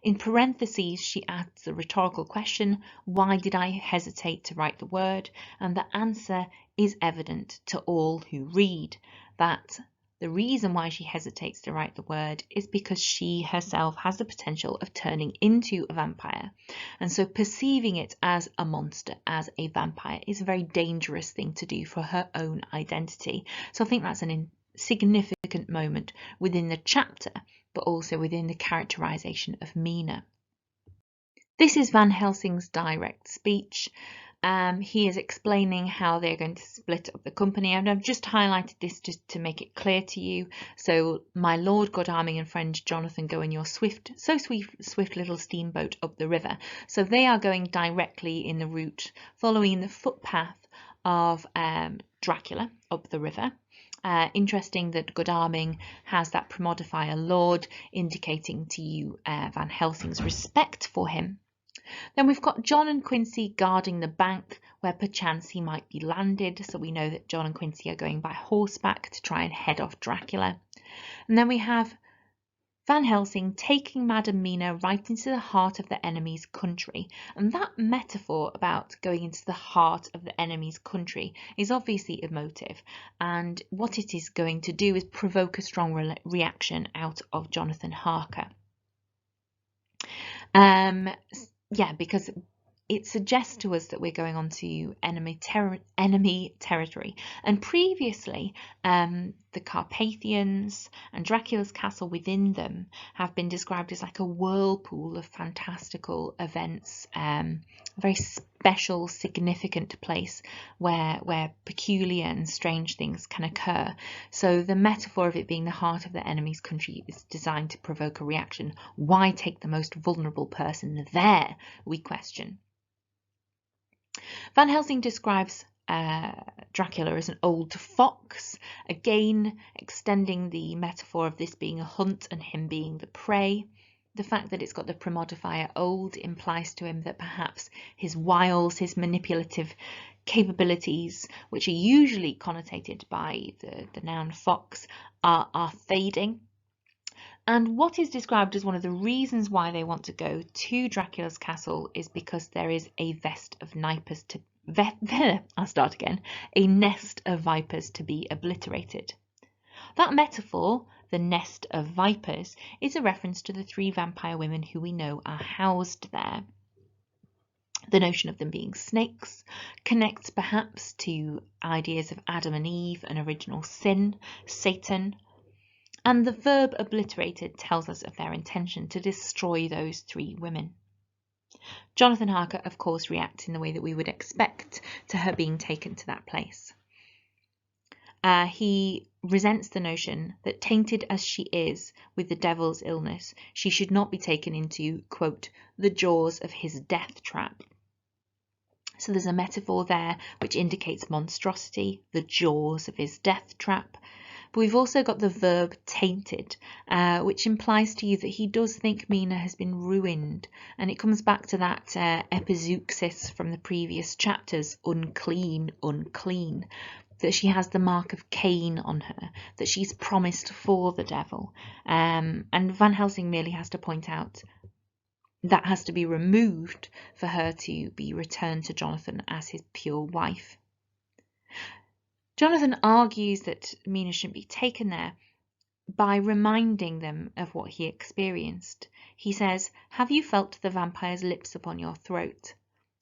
In parentheses, she adds the rhetorical question, why did I hesitate to write the word? And the answer is evident to all who read, that the reason why she hesitates to write the word is because she herself has the potential of turning into a vampire. And so perceiving it as a monster, as a vampire, is a very dangerous thing to do for her own identity. So I think that's an significant moment within the chapter, but also within the characterization of Mina. This is Van Helsing's direct speech. He is explaining how they're going to split up the company, and I've just highlighted this just to make it clear to you. So, my Lord Godalming and friend Jonathan go in your swift little steamboat up the river. So they are going directly in the route, following the footpath of Dracula up the river. Interesting that Godalming has that premodifier Lord, indicating to you Van Helsing's respect for him. Then we've got John and Quincy guarding the bank where perchance he might be landed. So we know that John and Quincy are going by horseback to try and head off Dracula. And then we have Van Helsing taking Madame Mina right into the heart of the enemy's country. And that metaphor about going into the heart of the enemy's country is obviously emotive. And what it is going to do is provoke a strong reaction out of Jonathan Harker. Because it suggests to us that we're going on to enemy territory. And previously, the Carpathians and Dracula's castle within them have been described as like a whirlpool of fantastical events, a very special, significant place where peculiar and strange things can occur. So the metaphor of it being the heart of the enemy's country is designed to provoke a reaction. Why take the most vulnerable person there, we question. Van Helsing describes Dracula as an old fox, again extending the metaphor of this being a hunt and him being the prey. The fact that it's got the premodifier old implies to him that perhaps his wiles, his manipulative capabilities, which are usually connotated by the noun fox, are fading. And what is described as one of the reasons why they want to go to Dracula's castle is because there is a vest of vipers to I'll start again. A nest of vipers to be obliterated. That metaphor, the nest of vipers, is a reference to the 3 vampire women who we know are housed there. The notion of them being snakes connects perhaps to ideas of Adam and Eve, an original sin, Satan, and the verb obliterated tells us of their intention to destroy those 3 women. Jonathan Harker, of course, reacts in the way that we would expect to her being taken to that place. He resents the notion that, tainted as she is with the devil's illness, she should not be taken into, quote, the jaws of his death trap. So there's a metaphor there which indicates monstrosity, the jaws of his death trap. But we've also got the verb tainted, which implies to you that he does think Mina has been ruined. And it comes back to that epizeuxis from the previous chapters, unclean, unclean. That she has the mark of Cain on her, that she's promised for the devil. And Van Helsing merely has to point out that has to be removed for her to be returned to Jonathan as his pure wife. Jonathan argues that Mina shouldn't be taken there by reminding them of what he experienced. He says, "Have you felt the vampire's lips upon your throat?"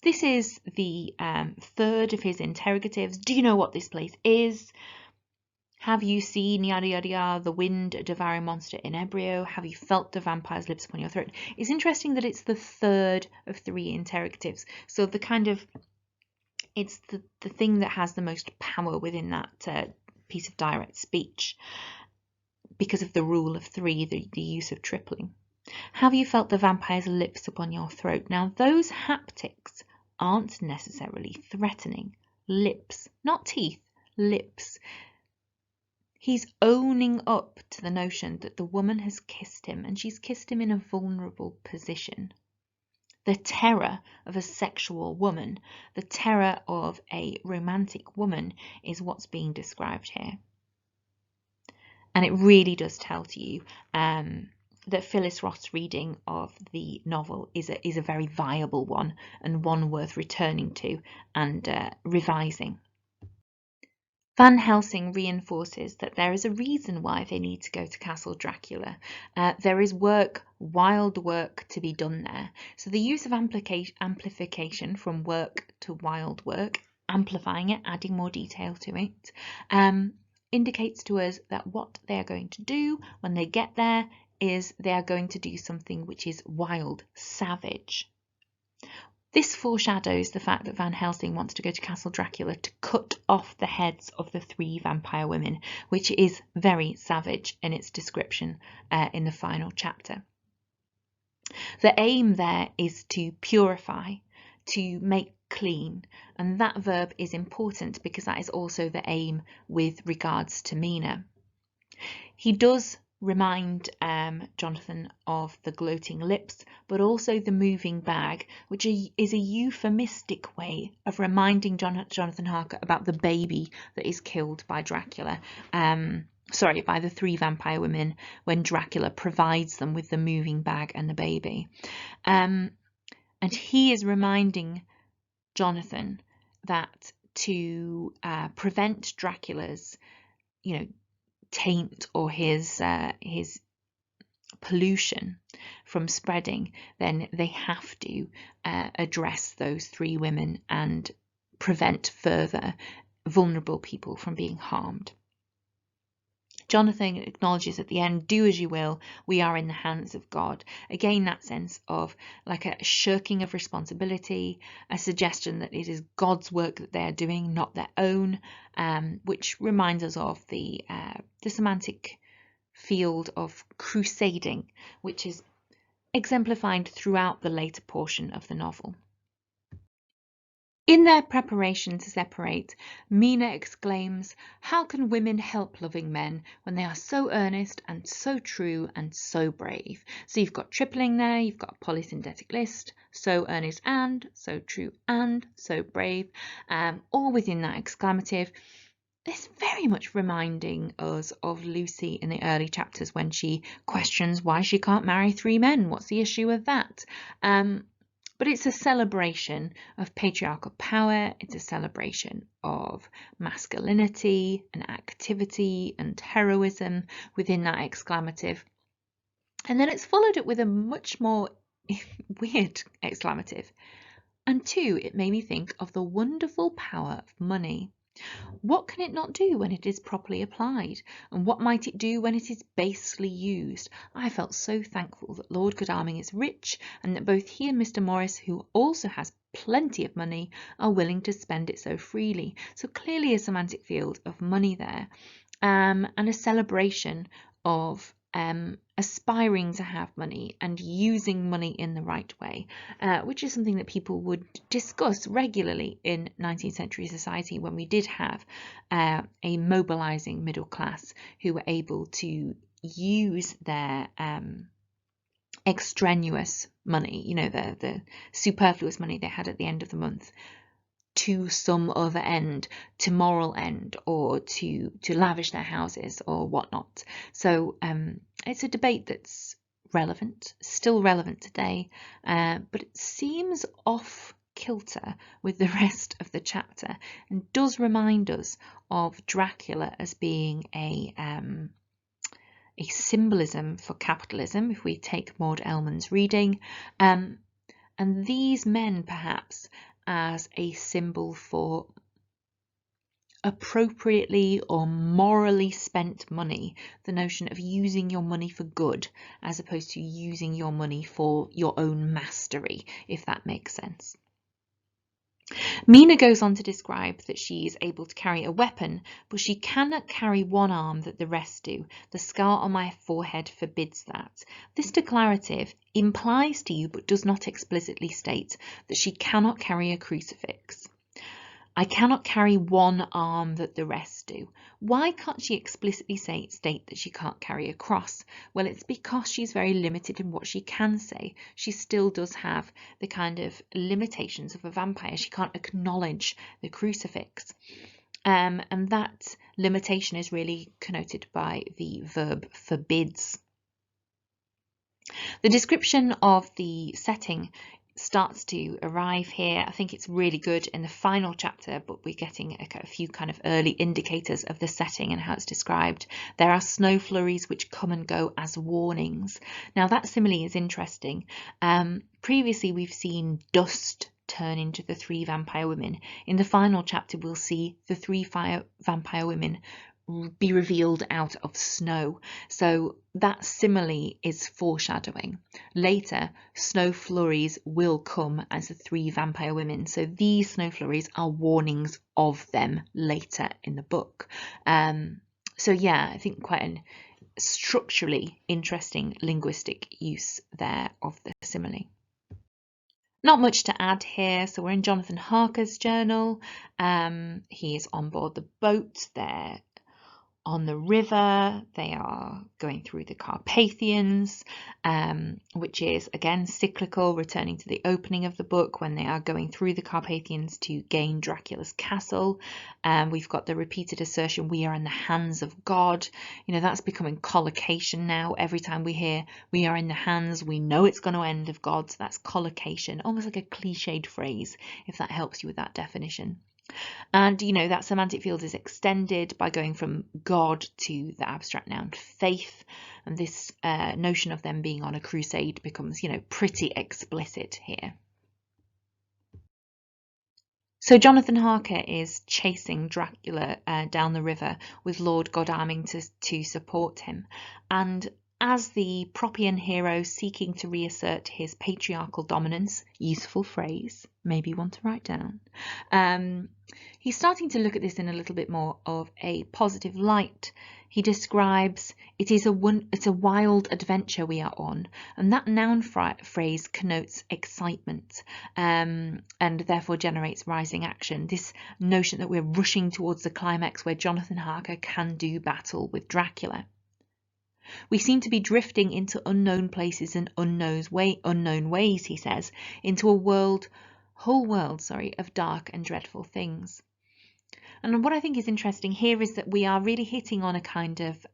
This is the 3rd of his interrogatives. Do you know what this place is? Have you seen yada yada yada, the wind, a devouring monster in embryo? Have you felt the vampire's lips upon your throat? It's interesting that it's the 3rd of 3 interrogatives. So the kind of it's the thing that has the most power within that piece of direct speech because of the rule of 3, the use of tripling. Have you felt the vampire's lips upon your throat? Now, those haptics aren't necessarily threatening. Lips, not teeth, lips. He's owning up to the notion that the woman has kissed him, and she's kissed him in a vulnerable position. The terror of a sexual woman, the terror of a romantic woman is what's being described here. And it really does tell to you that Phyllis Roth's reading of the novel is a very viable one and one worth returning to and revising. Van Helsing reinforces that there is a reason why they need to go to Castle Dracula. There is work, wild work, to be done there. So the use of amplification from work to wild work, amplifying it, adding more detail to it, indicates to us that what they are going to do when they get there is they are going to do something which is wild, savage. This foreshadows the fact that Van Helsing wants to go to Castle Dracula to cut off the heads of the 3 vampire women, which is very savage in its description in the final chapter. The aim there is to purify, to make clean, and that verb is important because that is also the aim with regards to Mina. He does remind Jonathan of the gloating lips, but also the moving bag, which is a euphemistic way of reminding Jonathan Harker about the baby that is killed by Dracula. By the 3 vampire women when Dracula provides them with the moving bag and the baby. And he is reminding Jonathan that to prevent Dracula's, taint or his pollution from spreading, then they have to address those 3 women and prevent further vulnerable people from being harmed. Jonathan acknowledges at the end, do as you will, we are in the hands of God. Again, that sense of like a shirking of responsibility, a suggestion that it is God's work that they are doing, not their own, which reminds us of the semantic field of crusading, which is exemplified throughout the later portion of the novel. In their preparation to separate, Mina exclaims, "How can women help loving men when they are so earnest and so true and so brave?" So you've got tripling there, you've got a polysynthetic list, so earnest and, so true and, so brave, all within that exclamative. This very much reminding us of Lucy in the early chapters when she questions why she can't marry 3 men. What's the issue with that? But it's a celebration of patriarchal power. It's a celebration of masculinity and activity and heroism within that exclamative. And then it's followed up with a much more weird exclamative. And 2, it made me think of the wonderful power of money. What can it not do when it is properly applied? And what might it do when it is basely used? I felt so thankful that Lord Godalming is rich and that both he and Mr. Morris, who also has plenty of money, are willing to spend it so freely. So clearly a semantic field of money there, and a celebration of aspiring to have money and using money in the right way, which is something that people would discuss regularly in 19th century society when we did have a mobilizing middle class who were able to use their extraneous money, you know, the superfluous money they had at the end of the month, to some other end, to moral end, or to lavish their houses or whatnot. So it's a debate that's relevant, still relevant today, but it seems off kilter with the rest of the chapter and does remind us of Dracula as being a symbolism for capitalism, if we take Maud Ellman's reading, and these men perhaps as a symbol for appropriately or morally spent money, the notion of using your money for good as opposed to using your money for your own mastery, if that makes sense. Mina goes on to describe that she is able to carry a weapon, but she cannot carry one arm that the rest do. The scar on my forehead forbids that. This declarative implies to you, but does not explicitly state, that she cannot carry a crucifix. I cannot carry one arm that the rest do. Why can't she explicitly state that she can't carry a cross? Well, it's because she's very limited in what she can say. She still does have the kind of limitations of a vampire. She can't acknowledge the crucifix. And that limitation is really connoted by the verb forbids. The description of the setting starts to arrive here. I think it's really good in the final chapter, but we're getting a few kind of early indicators of the setting and how it's described. There are snow flurries which come and go as warnings. Now that simile is interesting. Previously we've seen dust turn into the 3 vampire women. In the final chapter we'll see the 3 vampire women be revealed out of snow. So that simile is foreshadowing. Later, snow flurries will come as the 3 vampire women. So these snow flurries are warnings of them later in the book. So yeah, I think quite a structurally interesting linguistic use there of the simile. Not much to add here. So we're in Jonathan Harker's journal. He is on board the boat there on the river. They are going through the Carpathians, which is again cyclical, returning to the opening of the book when they are going through the Carpathians to gain Dracula's castle. We've got the repeated assertion, we are in the hands of God. You know, that's becoming collocation now. Every time we hear we are in the hands, we know it's going to end of God. So that's collocation, almost like a cliched phrase, if that helps you with that definition. And, you know, that semantic field is extended by going from God to the abstract noun faith. And this notion of them being on a crusade becomes, you know, pretty explicit here. So Jonathan Harker is chasing Dracula down the river with Lord Godalming to support him. And as the Propian hero seeking to reassert his patriarchal dominance, useful phrase, maybe one to write down, he's starting to look at this in a little bit more of a positive light. He describes it's a wild adventure we are on, and that noun phrase connotes excitement and therefore generates rising action. This notion that we're rushing towards the climax where Jonathan Harker can do battle with Dracula. We seem to be drifting into unknown places and unknown ways, he says, into a whole world of dark and dreadful things. And what I think is interesting here is that we are really hitting on a kind of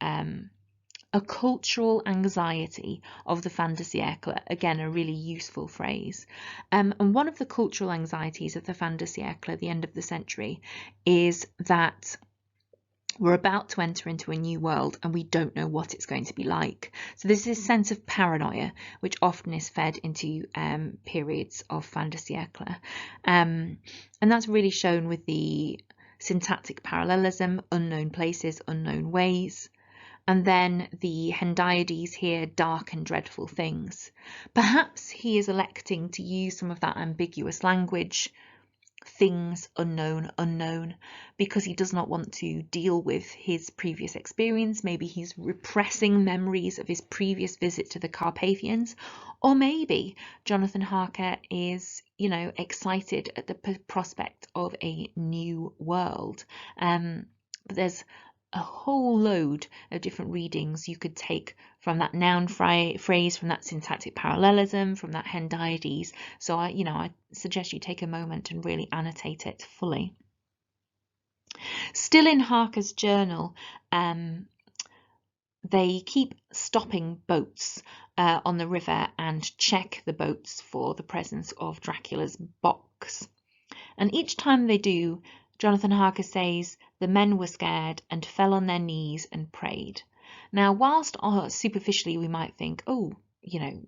a cultural anxiety of the fin de siècle, again, a really useful phrase. And one of the cultural anxieties of the fin de siècle at the end of the century is that we're about to enter into a new world and we don't know what it's going to be like. So there's this sense of paranoia, which often is fed into periods of fin de siècle. And that's really shown with the syntactic parallelism, unknown places, unknown ways. And then the Hendiades here, dark and dreadful things. Perhaps he is electing to use some of that ambiguous language, things unknown, because he does not want to deal with his previous experience. Maybe he's repressing memories of his previous visit to the Carpathians, or maybe Jonathan Harker is, excited at the prospect of a new world. But there's a whole load of different readings you could take from that noun phrase, from that syntactic parallelism, from that Hendiades. So I suggest you take a moment and really annotate it fully. Still in Harker's journal, they keep stopping boats on the river and check the boats for the presence of Dracula's box. And each time they do, Jonathan Harker says the men were scared and fell on their knees and prayed. Now, whilst superficially we might think, oh,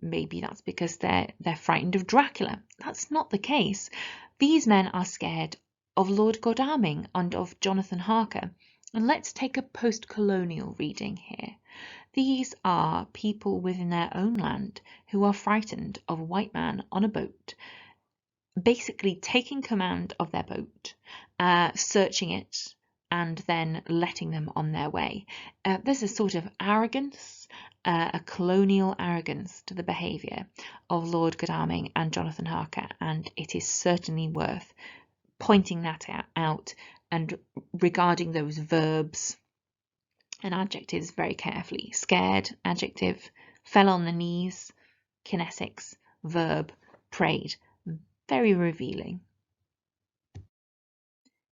maybe that's because they're frightened of Dracula. That's not the case. These men are scared of Lord Godalming and of Jonathan Harker. And let's take a post-colonial reading here. These are people within their own land who are frightened of a white man on a boat, basically taking command of their boat, searching it, and then letting them on their way. There's a sort of arrogance, a colonial arrogance to the behaviour of Lord Godalming and Jonathan Harker, and it is certainly worth pointing that out and regarding those verbs and adjectives very carefully. Scared, adjective, fell on the knees, kinesics, verb, prayed. Very revealing.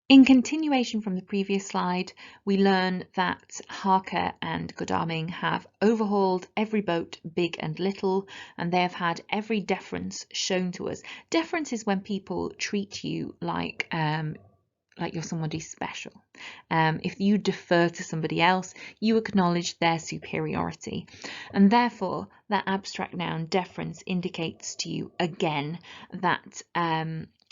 In continuation from the previous slide, we learn that Harker and Godalming have overhauled every boat, big and little, and they have had every deference shown to us. Deference is when people treat you like you're somebody special. If you defer to somebody else, you acknowledge their superiority. And therefore, that abstract noun deference indicates to you again that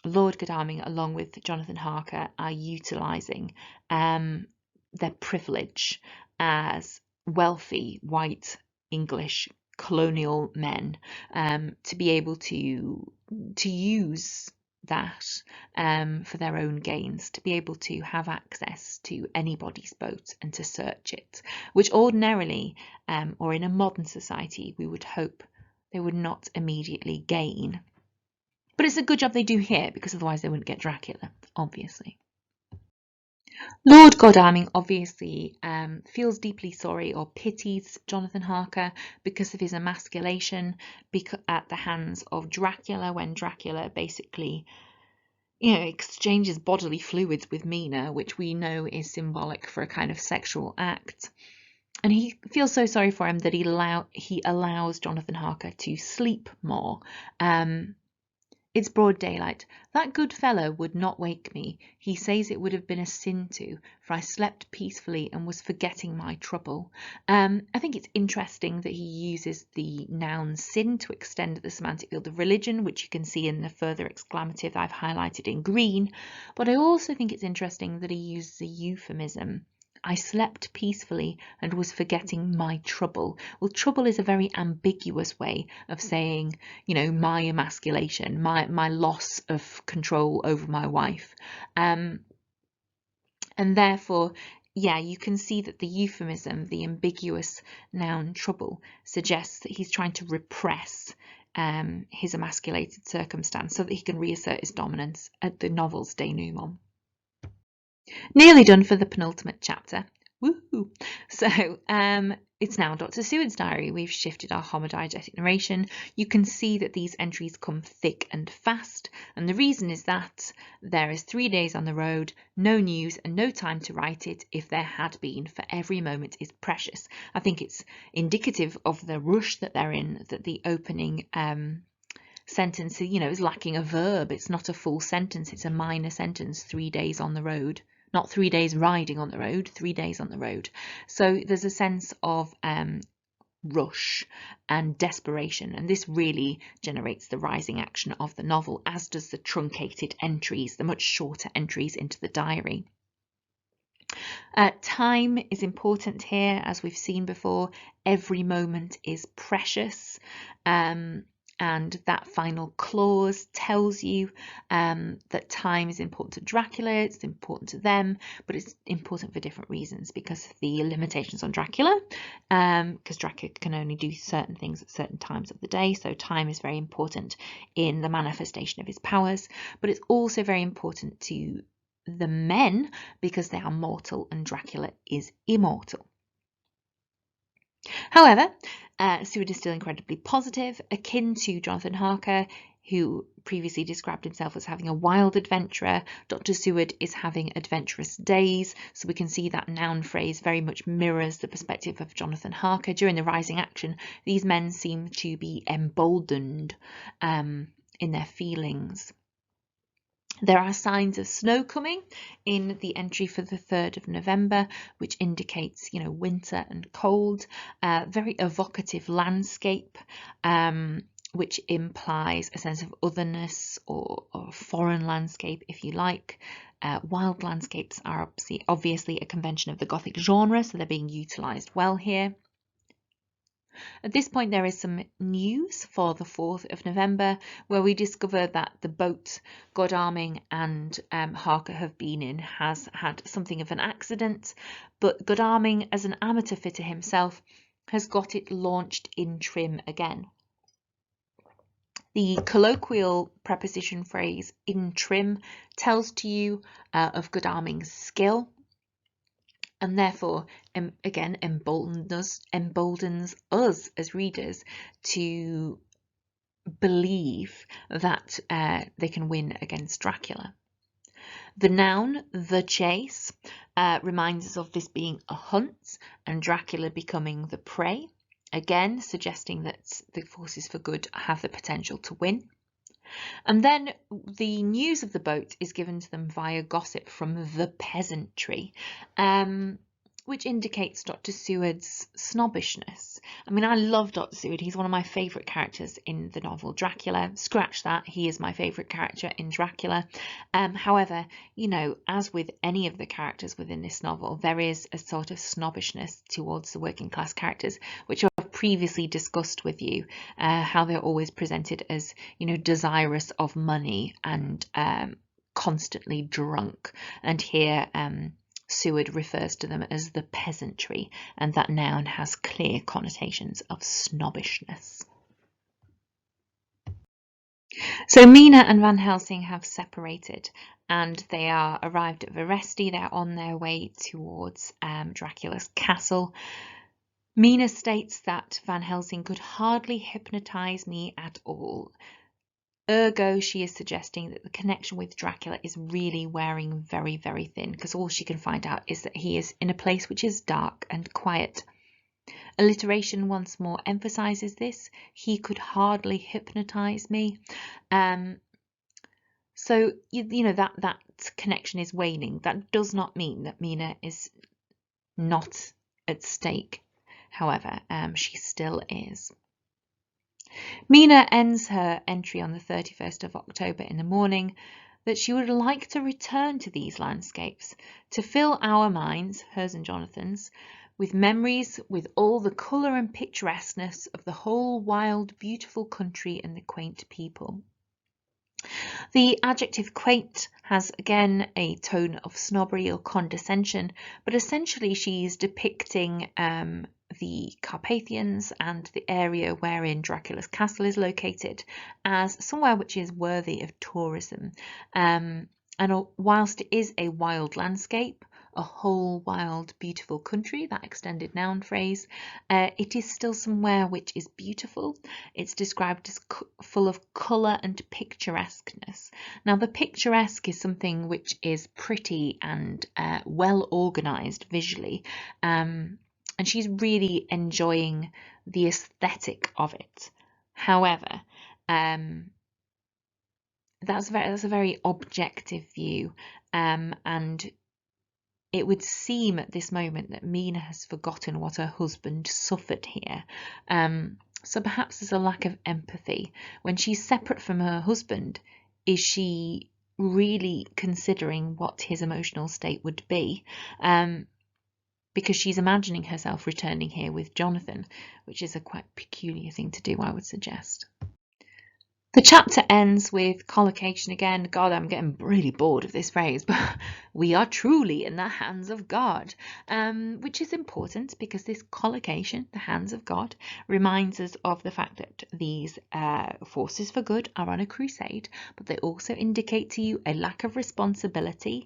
Lord Godalming, along with Jonathan Harker, are utilising their privilege as wealthy, white, English, colonial men to be able to use that for their own gains, to be able to have access to anybody's boat and to search it, which ordinarily or in a modern society we would hope they would not immediately gain. But it's a good job they do here, because otherwise they wouldn't get Dracula, obviously. Lord Godalming obviously feels deeply sorry or pities Jonathan Harker because of his emasculation at the hands of Dracula, when Dracula basically exchanges bodily fluids with Mina, which we know is symbolic for a kind of sexual act. And he feels so sorry for him that he allows Jonathan Harker to sleep more. It's broad daylight. That good fellow would not wake me. He says it would have been a sin to, for I slept peacefully and was forgetting my trouble. I think it's interesting that he uses the noun sin to extend the semantic field of religion, which you can see in the further exclamative I've highlighted in green. But I also think it's interesting that he uses a euphemism I slept peacefully and was forgetting my trouble. Well, trouble is a very ambiguous way of saying, you know, my emasculation, my loss of control over my wife. And therefore, yeah, you can see that the euphemism, the ambiguous noun trouble, suggests that he's trying to repress his emasculated circumstance so that he can reassert his dominance at the novel's denouement. Nearly done for the penultimate chapter. Woohoo! So it's now Dr. Seward's diary. We've shifted our homodiegetic narration. You can see that these entries come thick and fast, and the reason is that there is 3 days on the road, no news and no time to write it if there had been, for every moment is precious. I think it's indicative of the rush that they're in, that the opening sentence, you know, is lacking a verb. It's not a full sentence, it's a minor sentence, 3 days on the road. Not 3 days riding on the road, 3 days on the road. So there's a sense of rush and desperation, and this really generates the rising action of the novel, as does the truncated entries, the much shorter entries into the diary. Time is important here, as we've seen before. Every moment is precious. And that final clause tells you that time is important to Dracula, it's important to them, but it's important for different reasons because of the limitations on Dracula, because Dracula can only do certain things at certain times of the day, so time is very important in the manifestation of his powers, but it's also very important to the men because they are mortal and Dracula is immortal. However, Seward is still incredibly positive, akin to Jonathan Harker, who previously described himself as having a wild adventurer. Dr. Seward is having adventurous days, so we can see that noun phrase very much mirrors the perspective of Jonathan Harker. During the rising action, these men seem to be emboldened in their feelings. There are signs of snow coming in the entry for the 3rd of November, which indicates, you know, winter and cold. Very evocative landscape, which implies a sense of otherness or foreign landscape, if you like. Wild landscapes are obviously a convention of the Gothic genre, so they're being utilised well here. At this point, there is some news for the 4th of November, where we discover that the boat Godalming and Harker have been in has had something of an accident, but Godalming, as an amateur fitter himself, has got it launched in trim again. The colloquial preposition phrase in trim tells to you of Godalming's skill, and therefore, again, emboldens us as readers to believe that they can win against Dracula. The noun, the chase, reminds us of this being a hunt and Dracula becoming the prey, again suggesting that the forces for good have the potential to win. And then the news of the boat is given to them via gossip from the peasantry, which indicates Dr. Seward's snobbishness. I mean, I love Dr. Seward. He's one of my favourite characters in the novel Dracula. Scratch that, he is my favourite character in Dracula. However, you know, as with any of the characters within this novel, there is a sort of snobbishness towards the working class characters, which I've previously discussed with you, how they're always presented as, you know, desirous of money and constantly drunk. And here Seward refers to them as the peasantry, and that noun has clear connotations of snobbishness. So Mina and Van Helsing have separated and they are arrived at Veresti. They're on their way towards Dracula's castle. Mina states that Van Helsing could hardly hypnotize me at all. Ergo, she is suggesting that the connection with Dracula is really wearing very, very thin, because all she can find out is that he is in a place which is dark and quiet. Alliteration once more emphasizes this. He could hardly hypnotize me. So, you know, that connection is waning. That does not mean that Mina is not at stake. However, she still is. Mina ends her entry on the 31st of October in the morning that she would like to return to these landscapes, to fill our minds, hers and Jonathan's, with memories, with all the colour and picturesqueness of the whole wild, beautiful country and the quaint people. The adjective quaint has again a tone of snobbery or condescension, but essentially she's depicting the Carpathians and the area wherein Dracula's castle is located as somewhere which is worthy of tourism. And whilst it is a wild landscape, a whole wild beautiful country, that extended noun phrase, it is still somewhere which is beautiful. It's described as full of colour and picturesqueness. Now the picturesque is something which is pretty and well organised visually, and she's really enjoying the aesthetic of it. However, that's a very objective view, and it would seem at this moment that Mina has forgotten what her husband suffered here. So perhaps there's a lack of empathy. When she's separate from her husband, is she really considering what his emotional state would be? Because she's imagining herself returning here with Jonathan, which is a quite peculiar thing to do, I would suggest. The chapter ends with collocation again. God, I'm getting really bored of this phrase, but we are truly in the hands of God, which is important because this collocation, the hands of God, reminds us of the fact that these forces for good are on a crusade, but they also indicate to you a lack of responsibility,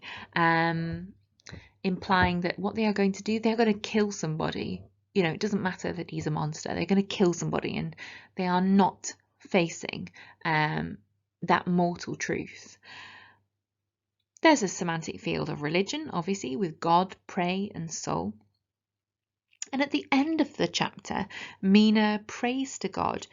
implying that what they are going to do, they're going to kill somebody. You know, it doesn't matter that he's a monster. They're going to kill somebody, and they are not facing that mortal truth. There's a semantic field of religion, obviously, with God, pray, and soul. And at the end of the chapter, Mina prays to God,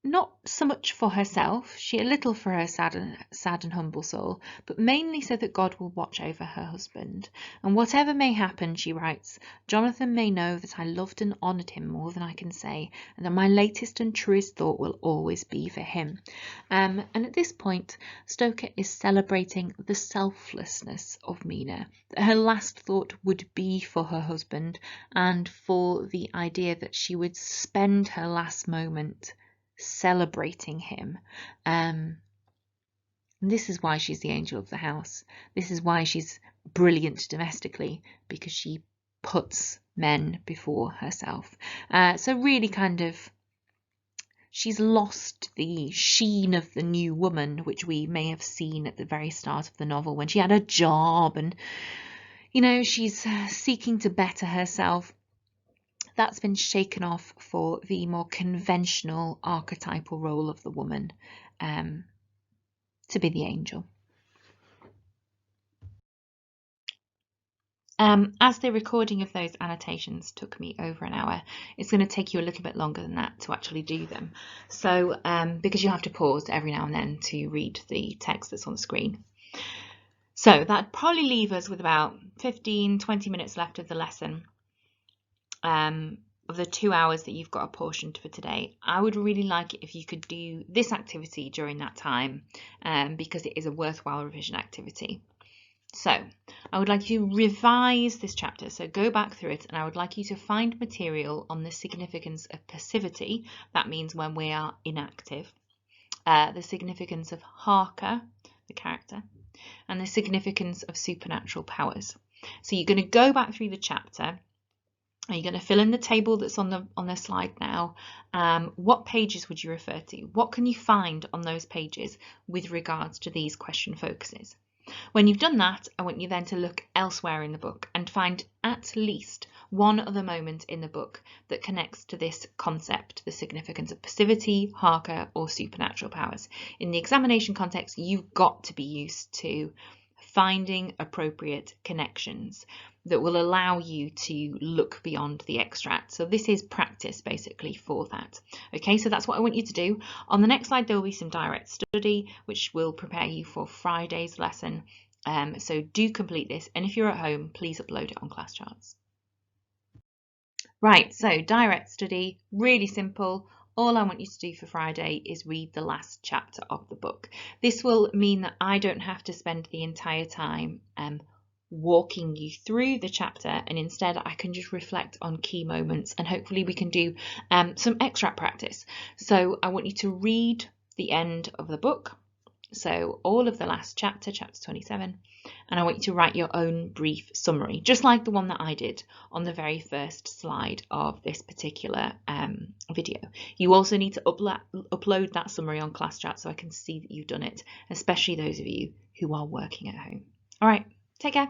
not so much for herself, a little for her sad and humble soul, but mainly so that God will watch over her husband. And whatever may happen, she writes, Jonathan may know that I loved and honoured him more than I can say, and that my latest and truest thought will always be for him. And at this point, Stoker is celebrating the selflessness of Mina, that her last thought would be for her husband, and for the idea that she would spend her last moment celebrating him. This is why she's the angel of the house. This is why she's brilliant domestically, because she puts men before herself. So really kind of, she's lost the sheen of the new woman, which we may have seen at the very start of the novel when she had a job and, you know, she's seeking to better herself. That's been shaken off for the more conventional archetypal role of the woman, to be the angel. As the recording of those annotations took me over an hour, it's going to take you a little bit longer than that to actually do them. So, because you have to pause every now and then to read the text that's on the screen. So that'd probably leave us with about 15-20 minutes left of the lesson. Of the 2 hours that you've got apportioned for today. I would really like it if you could do this activity during that time, because it is a worthwhile revision activity. So I would like you to revise this chapter, so go back through it, and I would like you to find material on the significance of passivity, that means when we are inactive, the significance of Harker, the character, and the significance of supernatural powers. So you're going to go back through the chapter. You're going to fill in the table that's on the slide now. What pages would you refer to? What can you find on those pages with regards to these question focuses? When you've done that, I want you then to look elsewhere in the book and find at least one other moment in the book that connects to this concept, the significance of passivity, Harker, or supernatural powers. In the examination context, you've got to be used to finding appropriate connections that will allow you to look beyond the extract. So this is practice basically for that. Okay, so that's what I want you to do. On the next slide, there will be some direct study, which will prepare you for Friday's lesson. So do complete this. And if you're at home, please upload it on class charts. Right, so direct study, really simple. all I want you to do for Friday is read the last chapter of the book. This will mean that I don't have to spend the entire time walking you through the chapter, and instead I can just reflect on key moments, and hopefully we can do some extract practice. So I want you to read the end of the book, so all of the last chapter, chapter 27, and I want you to write your own brief summary, just like the one that I did on the very first slide of this particular video. You also need to upload that summary on ClassChat so I can see that you've done it, especially those of you who are working at home. All right, take care.